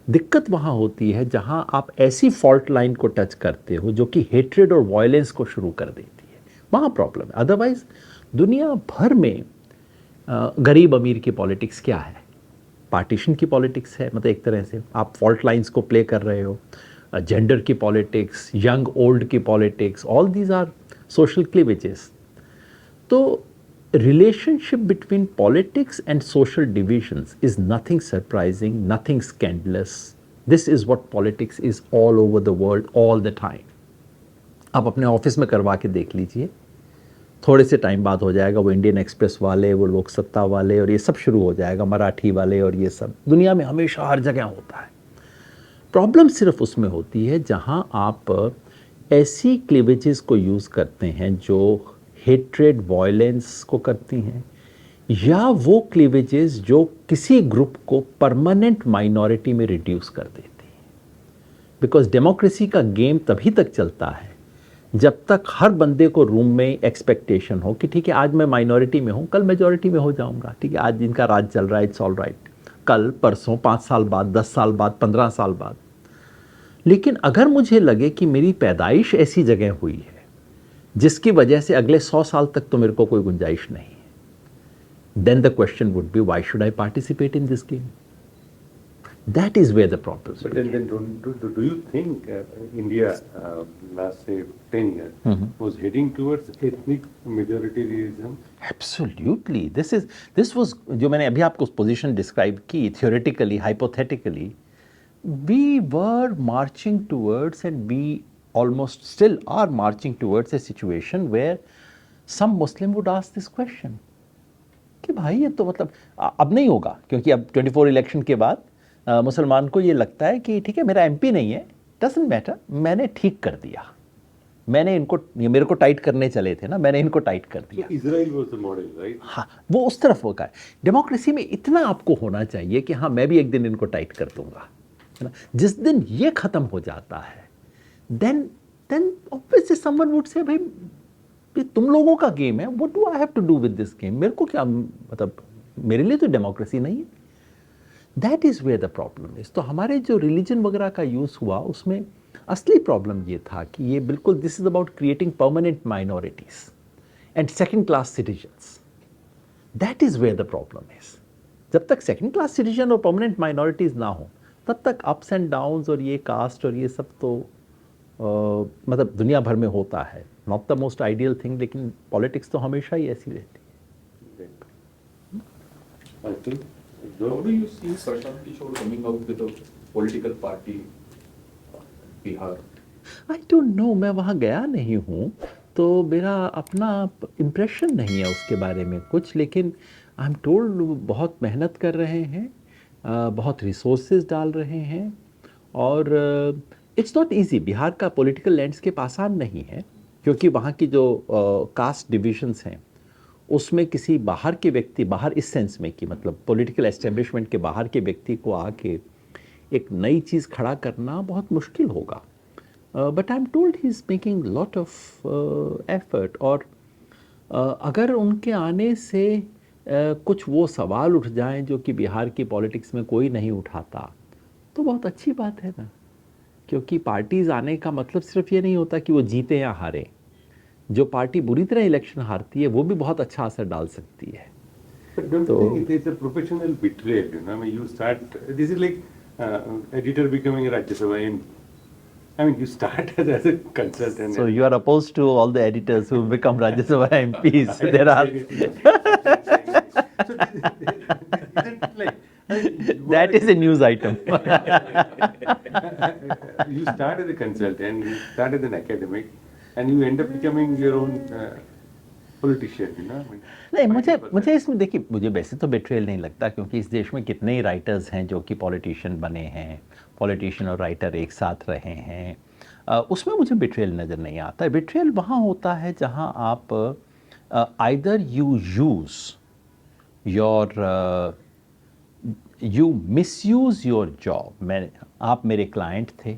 दिक्कत वहाँ होती है जहाँ आप ऐसी फॉल्ट लाइन को टच करते हो जो कि हेट्रेड और वायलेंस को शुरू कर देती है। वहाँ प्रॉब्लम है। अदरवाइज दुनिया भर में गरीब अमीर की पॉलिटिक्स क्या है? पार्टीशन की पॉलिटिक्स है, मतलब एक तरह से आप फॉल्ट लाइंस को प्ले कर रहे हो, जेंडर की पॉलिटिक्स, यंग ओल्ड की politics, all these are social cleavages. तो relationship between politics and social divisions is nothing surprising, nothing scandalous. This is what politics is all over the world all the time. आप अपने office में करवा के देख लीजिए, थोड़े से टाइम बाद हो जाएगा वो इंडियन एक्सप्रेस वाले, वो लोक सत्ता वाले और ये सब शुरू हो जाएगा, मराठी वाले और ये सब। दुनिया में हमेशा हर जगह होता है। प्रॉब्लम सिर्फ उसमें होती है जहां आप ऐसी क्लीवेजेस को यूज़ करते हैं जो हेट्रेड वायलेंस को करती हैं, या वो क्लीवेजेस जो किसी ग्रुप को परमानेंट माइनॉरिटी में रिड्यूस कर देती हैं। बिकॉज डेमोक्रेसी का गेम तभी तक चलता है जब तक हर बंदे को रूम में एक्सपेक्टेशन हो कि ठीक है आज मैं माइनॉरिटी में हूँ, कल मेजॉरिटी में हो जाऊँगा, ठीक है आज जिनका राज चल रहा है इट्स ऑल राइट, कल परसों 5 साल बाद, 10 साल बाद, 15 साल बाद। लेकिन अगर मुझे लगे कि मेरी पैदाइश ऐसी जगह हुई है जिसकी वजह से अगले 100 साल तक तो मेरे को कोई गुंजाइश नहीं है, then the question would be why should I participate in this game? That is where the problem is. But then do you think India last say 10 years was heading towards ethnic majoritarianism? Absolutely. This was जो मैंने अभी आपको position describe की, theoretically, hypothetically, we were marching towards and we almost still are marching towards a situation where some Muslim would ask this question कि भाई ये तो मतलब अब नहीं होगा, क्योंकि अब 24 इलेक्शन के बाद मुसलमान को ये लगता है कि ठीक है मेरा एमपी नहीं है, डजंट मैटर, मैंने ठीक कर दिया, मैंने इनको, ये मेरे को टाइट करने चले थे ना, मैंने इनको टाइट कर दिया। So Israel was the model, right? हाँ, वो उस तरफ होगा। डेमोक्रेसी में इतना आपको होना चाहिए कि हाँ मैं भी एक दिन इनको टाइट कर दूंगा, है ना। जिस दिन ये खत्म हो जाता है then obviously someone would say भाई ये तुम लोगों का गेम है, what do I have to do with this game? मेरे को क्या, मतलब मेरे लिए तो डेमोक्रेसी नहीं है। That is where the problem is. तो हमारे जो रिलीजन वगैरह का यूज़ हुआ उसमें असली प्रॉब्लम ये था कि ये बिल्कुल this is about creating permanent minorities and second class citizens. That is where the problem is. जब तक सेकेंड क्लास सिटीजन और परमानेंट माइनॉरिटीज ना हो तब तक अप्स एंड डाउन्स और ये कास्ट और ये सब तो मतलब दुनिया भर में होता है, not the most ideal thing, लेकिन पॉलिटिक्स तो हमेशा ही ऐसी रहती है। How do you see Prashant Kishore coming out with a political party Bihar? I don't no, मैं वहाँ गया नहीं हूँ तो मेरा अपना इम्प्रेशन नहीं है उसके बारे में कुछ, लेकिन आई एम टोल्ड बहुत मेहनत कर रहे हैं, बहुत रिसोर्सेज डाल रहे हैं और इट्स नॉट इजी। बिहार का पॉलिटिकल लैंडस्केप आसान नहीं है क्योंकि वहाँ की जो कास्ट डिविजन्स हैं उसमें किसी बाहर के व्यक्ति, बाहर इस सेंस में कि मतलब पॉलिटिकल एस्टेब्लिशमेंट के बाहर के व्यक्ति को आके एक नई चीज़ खड़ा करना बहुत मुश्किल होगा। But I am told he is making lot of effort और अगर उनके आने से कुछ वो सवाल उठ जाएं जो कि बिहार की पॉलिटिक्स में कोई नहीं उठाता तो बहुत अच्छी बात है ना, क्योंकि पार्टीज़ आने का मतलब सिर्फ ये नहीं होता कि वो जीते या हारे। जो पार्टी बुरी तरह इलेक्शन हारती है वो भी बहुत अच्छा असर डाल सकती है। But don't you think it is a professional betrayal? You know, I mean, you start. This is like editor becoming a Rajya Sabha MP. I mean, you start as a consultant. So you are opposed to all the editors who become Rajya Sabha MPs. There are. That is a news item. You start as a consultant, you start as an academic, and you end up becoming your own politician. You know. I mean, नहीं, मुझे इसमें देखिए, मुझे वैसे तो बेट्रेयल नहीं लगता क्योंकि इस देश में कितने ही राइटर्स हैं जो कि पॉलिटिशियन बने हैं, पॉलिटिशियन और राइटर एक साथ रहे हैं, उसमें मुझे बेट्रेयल नज़र नहीं आता है। बेट्रेयल वहाँ होता है जहाँ आप either you misuse your job. आप मेरे क्लाइंट थे,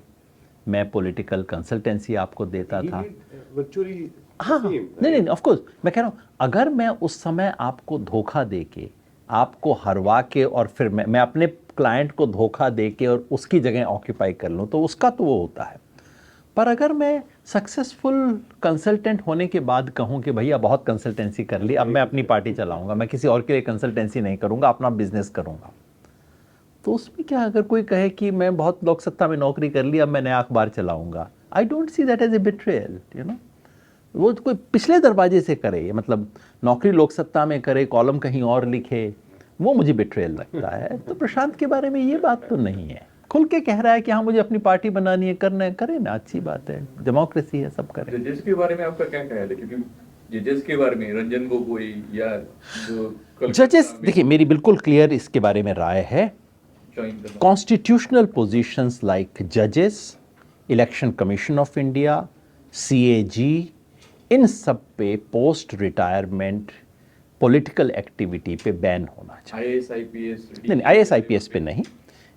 मैं पॉलिटिकल कंसल्टेंसी आपको देता था। virtually हाँ, नहीं, ऑफ कोर्स मैं कह रहा हूँ अगर मैं उस समय आपको धोखा दे के, आपको हरवा के और फिर मैं अपने क्लाइंट को धोखा दे के और उसकी जगह ऑक्यूपाई कर लूँ तो उसका तो वो होता है। पर अगर मैं सक्सेसफुल कंसल्टेंट होने के बाद कहूं कि भैया बहुत कंसल्टेंसी कर ली, अब मैं अपनी पार्टी चलाऊंगा, मैं किसी और के लिए कंसल्टेंसी नहीं करूंगा, अपना बिजनेस करूंगा, तो उसमें क्या, अगर कोई कहे कि मैं बहुत लोकसत्ता में नौकरी कर ली, अब मैं नया अखबार चलाऊंगा, I don't see that as a betrayal, you know. वो कोई पिछले दरवाजे से करे, मतलब नौकरी लोकसत्ता में करे, कॉलम कहीं और लिखे, वो मुझे बिट्रेयल लगता है। तो प्रशांत के बारे में ये बात तो नहीं है, खुल के कह रहा है कि हाँ मुझे अपनी पार्टी बनानी है, करना है, करे ना, अच्छी बात है, डेमोक्रेसी है, सब करें। जजेस के बारे में आपका क्या ख्याल है? क्योंकि जजेस के बारे में रंजन गोगोई या जो जजेस, देखिए मेरी बिल्कुल क्लियर इसके बारे में राय है। कॉन्स्टिट्यूशनल पोजीशंस लाइक जजेस, election commission of India, CAG, इन सब पे पोस्ट रिटायरमेंट पॉलिटिकल एक्टिविटी पे बैन होना चाहिए। IAS IPS नहीं, IAS IPS पे नहीं।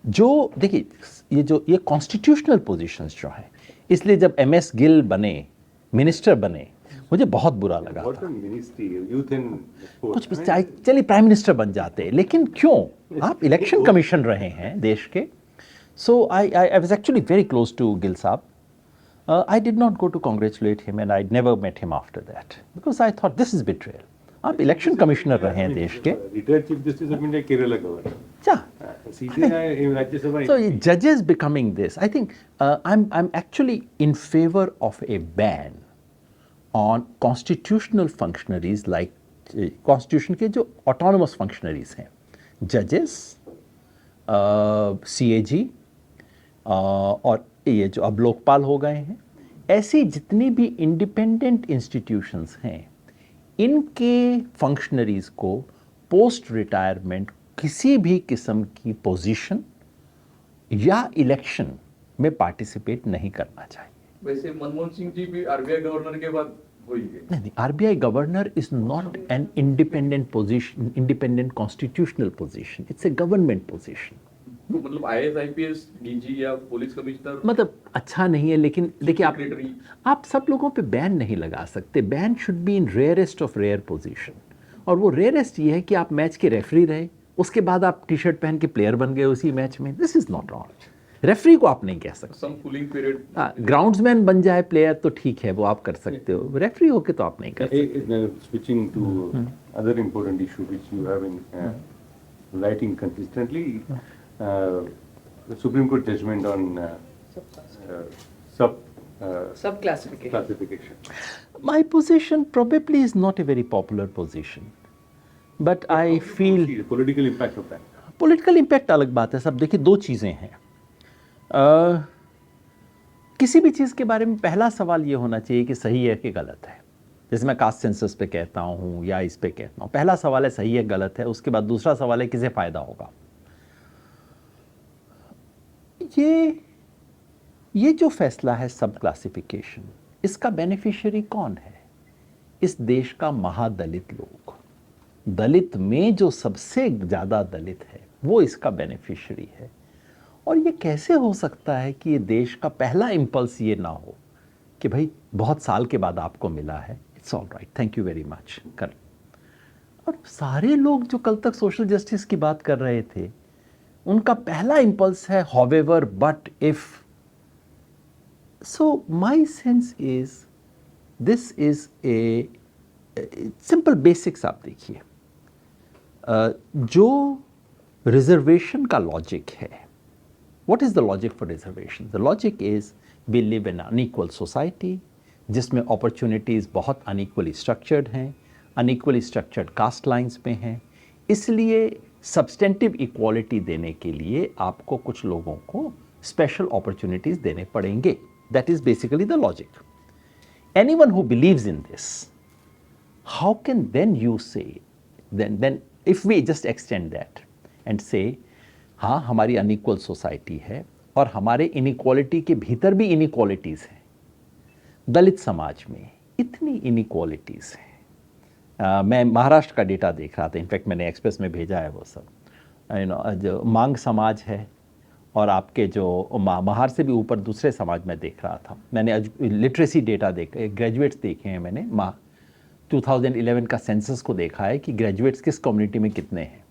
जो देखिए ये कॉन्स्टिट्यूशनल पोजीशंस जो हैं, इसलिए जब MS गिल बने, मिनिस्टर बने, मुझे बहुत बुरा लगा What था। a ministry, youth and sports. कुछ भी चाहे, चलिए प्राइम मिनिस्टर बन जाते, लेकिन क्यों, आप इलेक्शन कमीशन रहे हैं देश के। So I was actually very close to Gill sahab. I did not go to congratulate him and I never met him after that because I thought this is betrayal. आप इलेक्शन कमिश्नर रहे हैं देश के। Retired Chief Justice of India, Kerala governor. क्या सीधे राज्य सभा। So judges becoming this, I think I'm actually in favor of a ban on constitutional functionaries like constitution के जो autonomous functionaries हैं, judges, CAG, और ये जो अब लोकपाल हो गए हैं, ऐसी जितनी भी इंडिपेंडेंट इंस्टीट्यूशंस हैं, इनके फंक्शनरीज को पोस्ट रिटायरमेंट किसी भी किस्म की पोजीशन या इलेक्शन में पार्टिसिपेट नहीं करना चाहिए। वैसे मनमोहन सिंह जी भी RBI गवर्नर के बाद हुई है। नहीं, RBI governor is not an independent position, independent constitutional position, it's a government position. तो मतलब IAS IPS DG या पुलिस कमिश्नर मतलब अच्छा नहीं है, लेकिन देखिए सेक्रेटरी। आप सब लोगों पे बैन नहीं लगा सकते। Ban should be in rarest of rare position, और वो रेयरेस्ट ये है कि आप मैच के रेफरी रहे, उसके बाद आप टी-शर्ट पहन के प्लेयर बन गए उसी मैच में। This is not wrong. Referee को आप नहीं कह सकते। सम कूलिंग पीरियड। ग्राउंड्समैन बन जाए प्लेयर तो ठीक है, वो आप कर सकते हो, रेफरी होके तो आप नहीं कर सकते। Switching to other important issue which you have in writing consistently, the Supreme Court judgment on सब classification. classification. My position probably is not a very popular position, but I feel See the political impact of that. Political impact अलग बात है। सब देखिए, दो चीज़ें हैं। किसी भी चीज़ के बारे में पहला सवाल ये होना चाहिए कि सही है कि गलत है। जैसे मैं कास्ट सेंसस पे कहता हूँ या इस पे कहता हूँ, पहला सवाल है सही है गलत है, उसके बाद दूसरा सवाल है किसे फ़ायदा होगा। ये जो फैसला है सब क्लासिफिकेशन, इसका बेनिफिशियरी कौन है? इस देश का महादलित लोग। दलित में जो सबसे ज़्यादा दलित है वो इसका बेनिफिशियरी है। और ये कैसे हो सकता है कि ये देश का पहला इम्पल्स ये ना हो कि भाई बहुत साल के बाद आपको मिला है, it's all right, thank you very much, कर। और सारे लोग जो कल तक सोशल जस्टिस की बात कर रहे थे, उनका पहला इम्पल्स है however, but if। So my sense is this is a simple basics। आप देखिए, जो रिजर्वेशन का लॉजिक है, what is the logic for reservation? The logic is we live in unequal society जिसमें अपॉर्चुनिटीज़ बहुत अनइक्वली स्ट्रक्चर्ड हैं, unequally structured caste lines पे हैं। इसलिए सब्सटेंटिव इक्वालिटी देने के लिए आपको कुछ लोगों को स्पेशल अपॉर्चुनिटीज़ देने पड़ेंगे। That is basically the logic. Anyone who believes in this, how can then you say, then if we just extend that and say हाँ हमारी अनइक्वल सोसाइटी है और हमारे इनइक्वालिटी के भीतर भी इनइक्वालिटीज़ हैं। दलित समाज में इतनी इनइक्वालिटीज़ हैं। मैं महाराष्ट्र का डेटा देख रहा था, इनफैक्ट मैंने एक्सप्रेस में भेजा है वो सब। जो मांग समाज है और आपके जो महार से भी ऊपर दूसरे समाज में देख रहा था। मैंने लिटरेसी डेटा ग्रेजुएट्स देखे हैं मैंने। 2011 का सेंसस को देखा है कि ग्रेजुएट्स किस कम्युनिटी में कितने हैं।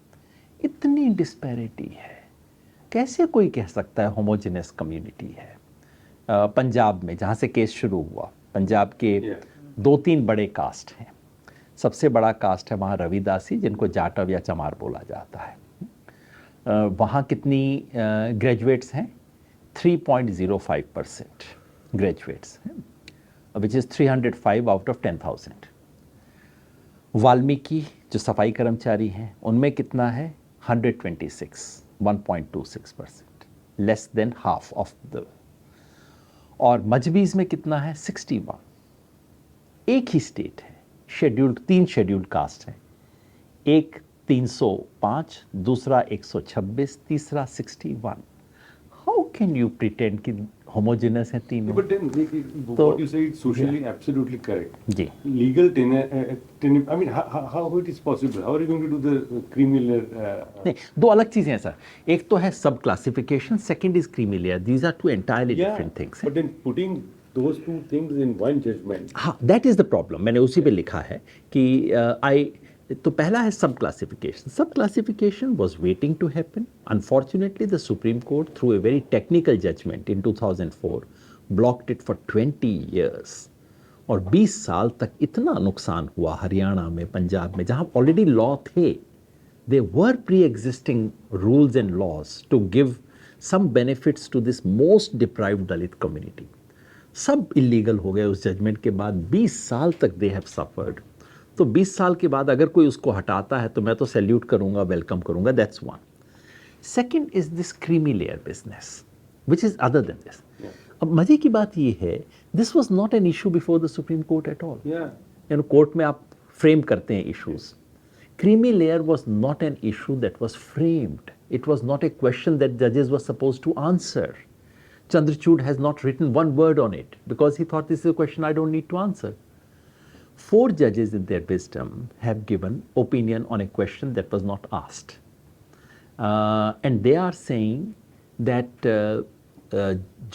इतनी डिस्पैरिटी है, कैसे कोई कह सकता है होमोजेनस कम्युनिटी है? पंजाब में जहाँ से केस शुरू हुआ, पंजाब के Yeah. 2-3 बड़े कास्ट हैं। सबसे बड़ा कास्ट है वहाँ रविदासी, जिनको जाटव या चमार बोला जाता है। वहाँ कितनी ग्रेजुएट्स हैं? 3.05% ग्रेजुएट्स हैं, which is 305 out of 10,000। Valmiki जो सफाई कर्मचारी हैं उनमें कितना है? 126, 1.26%, less than half of the. और मजबीज़ में कितना है? 61। एक ही स्टेट है, शेड्यूल्ड, 3 शेड्यूल्ड कास्ट हैं, एक 305, दूसरा 126, तीसरा 61। हाउ कैन यू प्रिटेंड कि होमोजेनस है तीनों? But then, So- what you say is socially absolutely correct. Ji, Legal I mean, how it is possible? How are you going to do the creamy layer? नहीं, 2 अलग चीज़ें हैं sir. एक तो है sub classification, second is creamy layer. These are 2 entirely different things. but then putting those two things in one judgment. हाँ, that is the problem. मैंने उसी पे लिखा है कि तो पहला है sub classification. Sub classification was waiting to happen. Unfortunately the supreme court through a very technical judgment इन 2004 ब्लॉक्ड इट फॉर 20 years। और 20 साल तक इतना नुकसान हुआ हरियाणा में, पंजाब में, जहाँ ऑलरेडी लॉ थे। They were pre existing rules and laws to give some benefits to this most deprived Dalit community. सब इलीगल हो गए उस जजमेंट के बाद। 20 साल तक दे हैव सफर्ड। तो 20 साल के बाद अगर कोई उसको हटाता है तो मैं तो सैल्यूट करूंगा, वेलकम करूंगा। That's one. Second is this creamy layer business which is other than this. अब मजे की बात ये है, this was not an issue before the supreme court at all. Yeah. Court में आप फ्रेम करते हैं issues. Creamy layer was not an issue that was framed. It was not a question that जजेस were suppose to answer. Chandrachud has not written one word on it because he thought this is a question I don't need to answer. 4 judges in their wisdom have given opinion on a question that was not asked. And they are saying that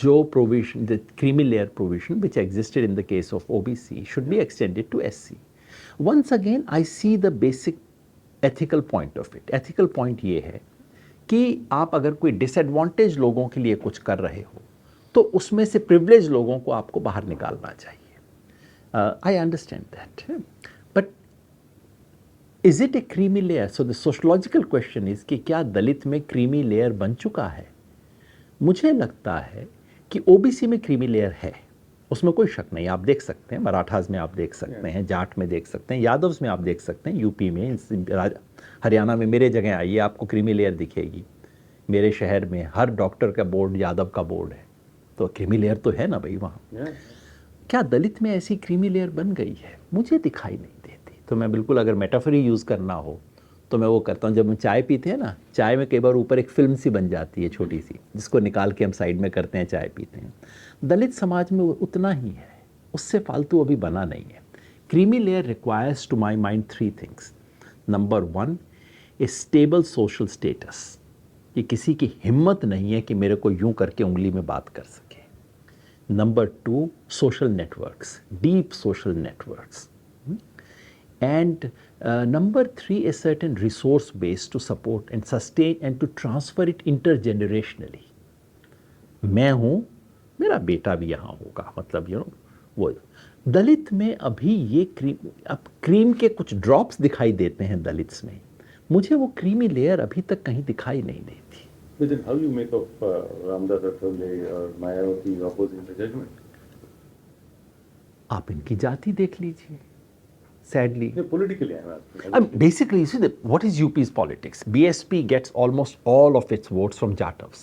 Joe provision, the creamy layer provision which existed in the case of OBC should be extended to SC. Once again, I see the basic ethical point of it. Ethical point ये है कि आप अगर कोई disadvantage लोगों के लिए कुछ कर रहे हो तो उसमें से प्रिविलेज लोगों को आपको बाहर निकालना चाहिए। I understand that, but is it a creamy layer? So the sociological question is कि क्या दलित में क्रीमी लेयर बन चुका है? मुझे लगता है कि ओबीसी में क्रीमी लेयर है, उसमें कोई शक नहीं। आप देख सकते हैं, मराठास में आप देख सकते हैं, जाट में देख सकते हैं, यादव्स में आप देख सकते हैं, यूपी में, हरियाणा में। मेरे जगह आइए, आपको क्रीमी लेयर दिखेगी। मेरे शहर में हर डॉक्टर का बोर्ड यादव का बोर्ड है, तो क्रीमी लेयर तो है ना भाई वहाँ। Yeah. क्या दलित में ऐसी क्रीमी लेयर बन गई है? मुझे दिखाई नहीं देती। तो मैं बिल्कुल, अगर मेटाफरी यूज़ करना हो तो मैं वो करता हूँ। जब हम चाय पीते हैं ना, चाय में कई बार ऊपर एक फिल्म सी बन जाती है छोटी सी, जिसको निकाल के हम साइड में करते हैं, चाय पीते हैं। दलित समाज में उतना ही है, उससे फालतू अभी बना नहीं है। Creamy layer requires to my mind 3 थिंग्स। Number 1, a stable social status, कि किसी की हिम्मत नहीं है कि मेरे को यूं करके उंगली में बात कर सके। Number 2, social networks, deep social networks. And number 3, a certain resource base to support and sustain and to transfer it intergenerationally. मैं हूँ, मेरा बेटा भी यहाँ होगा, मतलब वो दलित में अभी ये क्रीम के कुछ ड्रॉप्स दिखाई देते हैं दलित्स में। मुझे वो क्रीमी लेयर अभी तक कहीं दिखाई नहीं देती। But then how you make of Ramdas Athawale or Mayawati opposing the judgment? आप इनकी जाति देख लीजिए। Sadly, Yeah, politically, I'm asking. basically, you see, what is UP's politics? BSP gets almost all of its votes from Jatovs.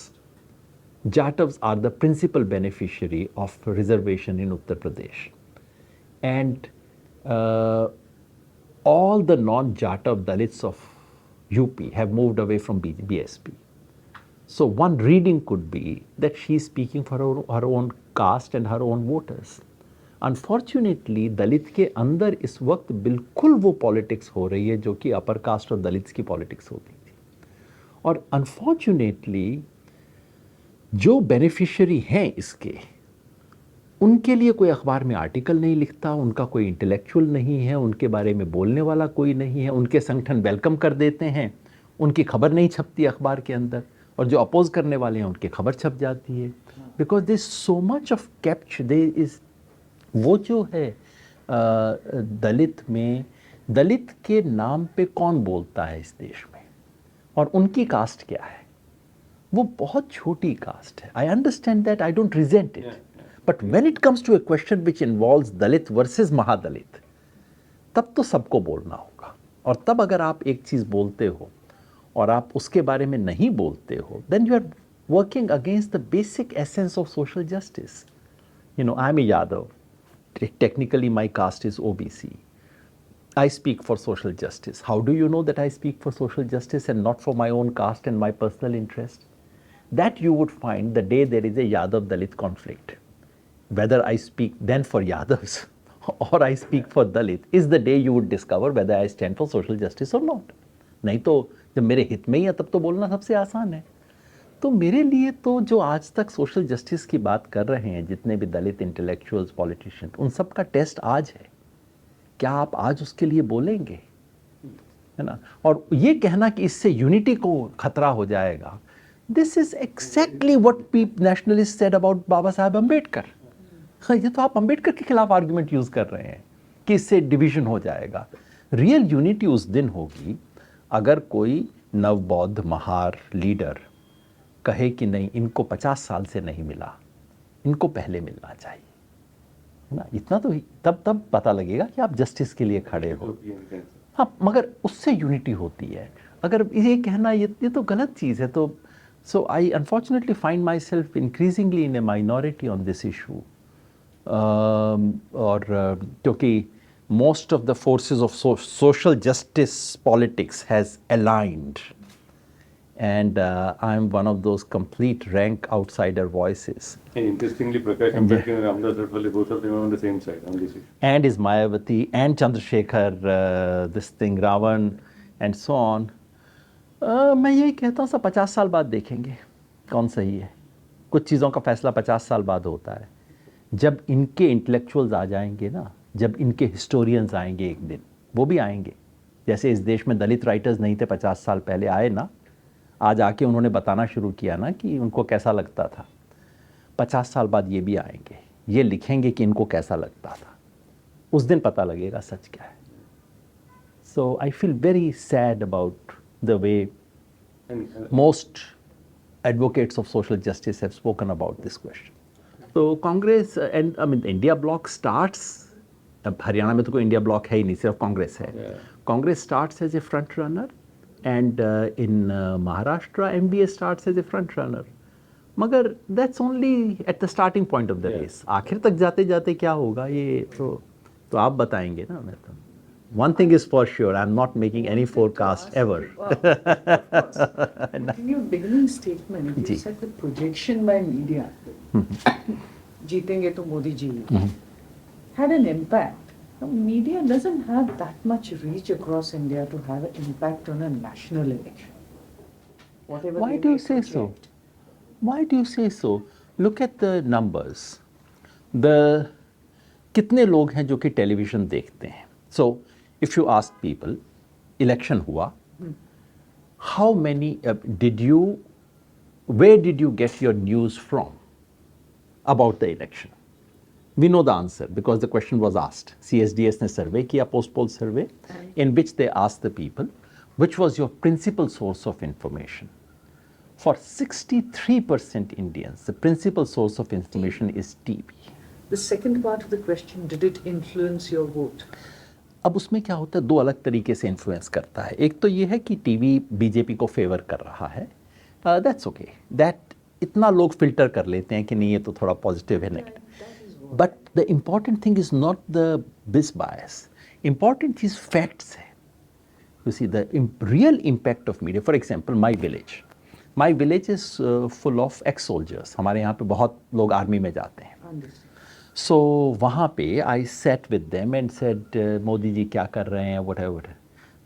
Jatovs are the principal beneficiary of reservation in Uttar Pradesh. And all the non-Jatov Dalits of UP have moved away from BSP. So one reading could be that she is speaking for her own caste and her own voters. Unfortunately Dalit के अंदर इस वक्त बिल्कुल वो politics हो रही है जो कि अपर कास्ट और दलित्स की पॉलिटिक्स होती थी। और अनफॉर्चुनेटली जो बेनिफिशियरी हैं इसके, उनके लिए कोई अखबार में आर्टिकल नहीं लिखता, उनका कोई इंटेलेक्चुअल नहीं है, उनके बारे में बोलने वाला कोई नहीं है, उनके संगठन वेलकम कर देते हैं, उनकी खबर नहीं छपती अखबार के अंदर, और जो अपोज करने वाले हैं उनकी खबर छप जाती है। Because they so much of capture they is वो जो है दलित में, दलित के नाम पे कौन बोलता है इस देश में, और उनकी कास्ट क्या है, वो बहुत छोटी कास्ट है. I understand that, I don't resent it, but when it comes to a question which involves Dalit versus Mahadalit, तब तो सबको बोलना होगा. और तब अगर आप एक चीज़ बोलते हो और आप उसके बारे में नहीं बोलते हो, then you are working against the basic essence of social justice. You know, I am a Yadav. Technically, my caste is OBC. I speak for social justice. How do you know that I speak for social justice and not for my own caste and my personal interest? That you would find the day there is a Yadav-Dalit conflict. Whether I speak then for Yadavs or I speak for Dalit is the day you would discover whether I stand for social justice or not. नहीं तो जब मेरे हित में ही है तब तो बोलना सबसे आसान है. तो मेरे लिए तो जो आज तक सोशल जस्टिस की बात कर रहे हैं जितने भी दलित इंटेलेक्चुअल्स, पॉलिटिशियन, उन सब का टेस्ट आज है. क्या आप आज उसके लिए बोलेंगे, है ना? और ये कहना कि इससे यूनिटी को खतरा हो जाएगा, this is exactly what nationalist said about Baba Sahab Ambedkar. ये तो आप अम्बेडकर के खिलाफ आर्गुमेंट यूज कर रहे हैं कि इससे डिवीजन हो जाएगा. रियल यूनिटी उस दिन होगी अगर कोई नवबौद्ध महार लीडर कहे कि नहीं, इनको 50 साल से नहीं मिला, इनको पहले मिलना चाहिए, है ना? इतना तो तब पता लगेगा कि आप जस्टिस के लिए खड़े हो. हाँ, मगर उससे यूनिटी होती है. अगर ये कहना ये तो गलत चीज़ है. तो so I unfortunately find myself increasingly in a minority on this issue. और क्योंकि most of the forces of social justice politics has aligned, and I am one of those complete rank outsider voices. And interestingly, Prakash Ambedkar and Ramdas Athwale, both of them are on the same side on this issue. And is Mayawati and Chandrasekhar, this thing, Ravan and so on. मैं यही कहता हूँ, सब 50 साल बाद देखेंगे कौन सही है. कुछ चीज़ों का फैसला 50 साल बाद होता है. जब इनके इंटेलेक्चुअल्स आ जाएंगे ना, जब इनके हिस्टोरियंस आएंगे एक दिन, वो भी आएंगे. जैसे इस देश में दलित राइटर्स नहीं थे 50 साल पहले, आए ना, आज आके उन्होंने बताना शुरू किया ना कि उनको कैसा लगता था. 50 साल बाद ये भी आएंगे, ये लिखेंगे कि इनको कैसा लगता था. उस दिन पता लगेगा सच क्या है. So I feel very sad about the way most advocates of social justice have spoken about this question. तो Congress and I mean India block starts, अब हरियाणा में तो कोई इंडिया ब्लॉक है ही नहीं, सिर्फ कांग्रेस है. Congress starts as a front runner. And in Maharashtra, MBA starts as a front runner. मगर that's only at the starting point of the race. आखिर तक जाते जाते क्या होगा ये तो आप बताएंगे ना. मैं तो one thing is for sure, I'm not making any forecast ever. In your beginning statement, you said the projection by media, जीतेंगे तो Modi ji, had an impact. Now, media doesn't have that much reach across India to have an impact on a national election. Whatever Why they do you may say so? project. Why do you say so? Look at the numbers. कितने लोग हैं जो कि television देखते हैं? So, if you ask people, election हुआ, how many where did you get your news from about the election? We know the answer because the question was asked. CSDS ने survey किया, post poll survey, in which they asked the people, which was your principal source of information? For 63% Indians, the principal source of information is TV. The second part of the question, did it influence your vote? अब उसमें क्या होता है, दो अलग तरीके से influence करता है. एक तो ये है कि टीवी बीजेपी को फेवर कर रहा है, दैट्स ओके, दैट इतना लोग फिल्टर कर लेते हैं कि नहीं ये तो थोड़ा पॉजिटिव है, negative. But the important thing is not the bis bias. Important is facts. You see, the real impact of media. For example, my village. My village is full of ex-soldiers. हमारे यहाँ पे बहुत लोग army में जाते हैं. So वहाँ पे I sat with them and said, Modi ji क्या कर रहे हैं, whatever.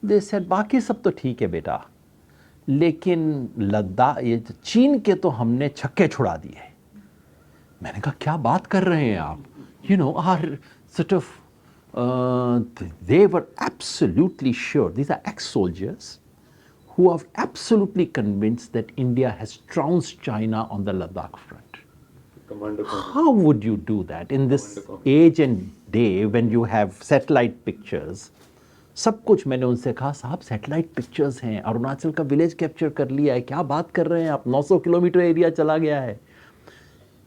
They said, बाकी सब तो ठीक है बेटा, लेकिन लद्दाख, ये चीन के तो हमने छक्के छुड़ा दिए. मैंने कहा क्या बात कर रहे हैं आप? You know, our sort of, they were absolutely sure. These are ex-soldiers who are absolutely convinced that India has trounced China on the Ladakh front. Commando concept. How would you do that in this age and day when you have satellite pictures? सब कुछ मैंने उनसे कहा साहब satellite pictures हैं, अरुणाचल का village capture कर लिया है, क्या बात कर रहे हैं आप, 900 किलोमीटर एरिया चला गया है.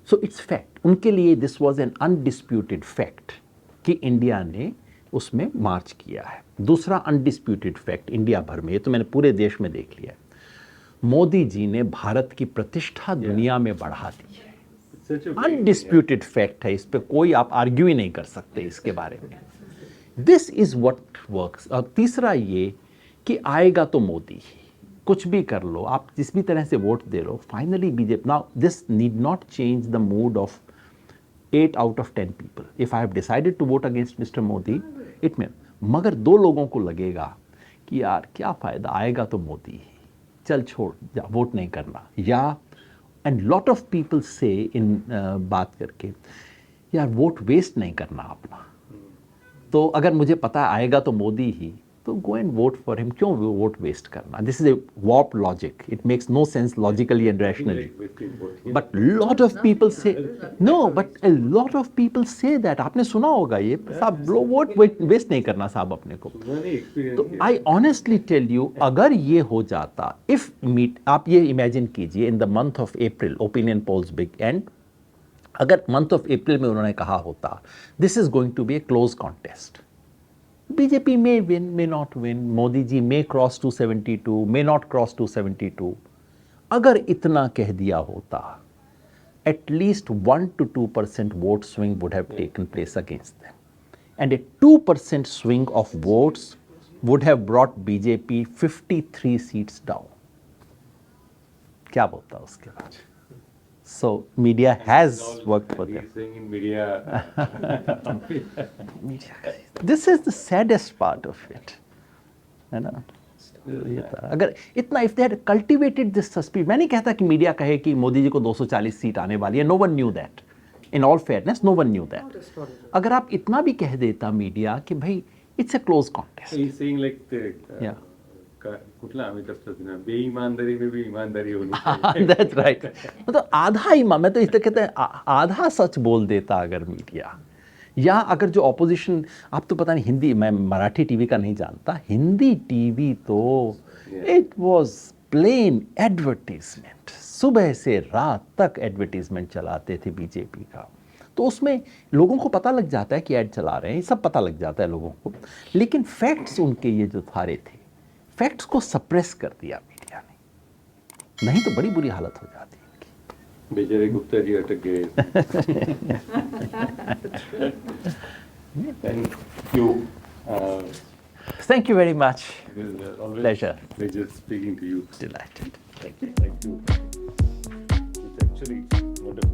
सो इट्स फैक्ट, उनके लिए this was an undisputed fact कि इंडिया ने उसमें मार्च किया है. दूसरा अनडिस्प्यूटेड फैक्ट इंडिया भर में, ये तो मैंने पूरे देश में देख लिया है, मोदी जी ने भारत की प्रतिष्ठा दुनिया में बढ़ा दी है. Such a big- undisputed fact है, इस पे कोई आप आर्ग्यू ही नहीं कर सकते इसके बारे में. This is what works. और तीसरा ये कि आएगा तो मोदी ही, कुछ भी कर लो आप, जिस भी तरह से vote they low, finally BJP. Now this need not change the mood off 8 out of 10 people. If I have decided to vote against Mr. Modi, it may. मगर 2 लोगों को लगेगा कि यार क्या फ़ायदा, आएगा तो मोदी ही, चल छोड़ जा, वोट नहीं करना. या एंड लॉट ऑफ पीपल से इन बात करके यार वोट वेस्ट नहीं करना अपना. तो अगर मुझे पता आएगा तो मोदी ही, तो go and vote for him. क्यों वोट वेस्ट करना? This is a warp logic. It makes no sense logically and rationally. Like wasting vote. But lot of people say no, but a lot of people say that. आपने सुना होगा ये साहब, vote waste नहीं करना साहब अपने को. उन्होंने experience तो किया. आई ऑनेस्टली टेल यू, अगर ये हो जाता, इफ मीट, आप ये इमेजिन कीजिए in the month of April, opinion polls big and, अगर मंथ ऑफ अप्रैल में उन्होंने कहा होता दिस इज गोइंग टू बी ए क्लोज कॉन्टेस्ट, BJP may win, may not win, Modi ji may cross 272, may not cross 272. अगर इतना कह दिया होता, at least 1 to 2% vote swing would have taken place against them. And a 2% swing of votes would have brought BJP 53 seats down. क्या बोलता उसके बाद? So media has worked for them. He's saying in media. This is the saddest part of it, है ना. ये था. अगर इतना, if they had cultivated this suspicion, मैं नहीं कहता कि मीडिया कहे कि मोदी जी को 240 सीट आने वाली है. No one knew that. In all fairness, no one knew that. अगर आप इतना भी कह देता मीडिया कि भाई it's a close contest. He's saying like the, Yeah. कुठला अमिताभ बच्चन, बेईमानदारी में भी ईमानदारी होनी चाहिए. That's right. मतलब आधा ही, मैं तो इसलिए कहते हैं आधा सच बोल देता अगर मीडिया, या अगर जो ऑपोजिशन, आप तो पता नहीं हिंदी, मैं मराठी टीवी का नहीं जानता, हिंदी टीवी तो इट वाज प्लेन एडवर्टीजमेंट. सुबह से रात तक एडवर्टीजमेंट चलाते थे बीजेपी का. तो उसमें लोगों को पता लग जाता है कि ऐड चला रहे हैं, सब पता लग जाता है लोगों को. लेकिन फैक्ट्स उनके ये जो सारे थे, फैक्ट्स को सप्रेस कर दिया मीडिया ने, नहीं तो बड़ी बुरी हालत हो जाती इनकी. बेचारे गुप्ता जी अटक गए. Thank you. Thank you very much. It is always Pleasure. pleasure speaking to you. Delighted. Thank you. It's actually wonderful.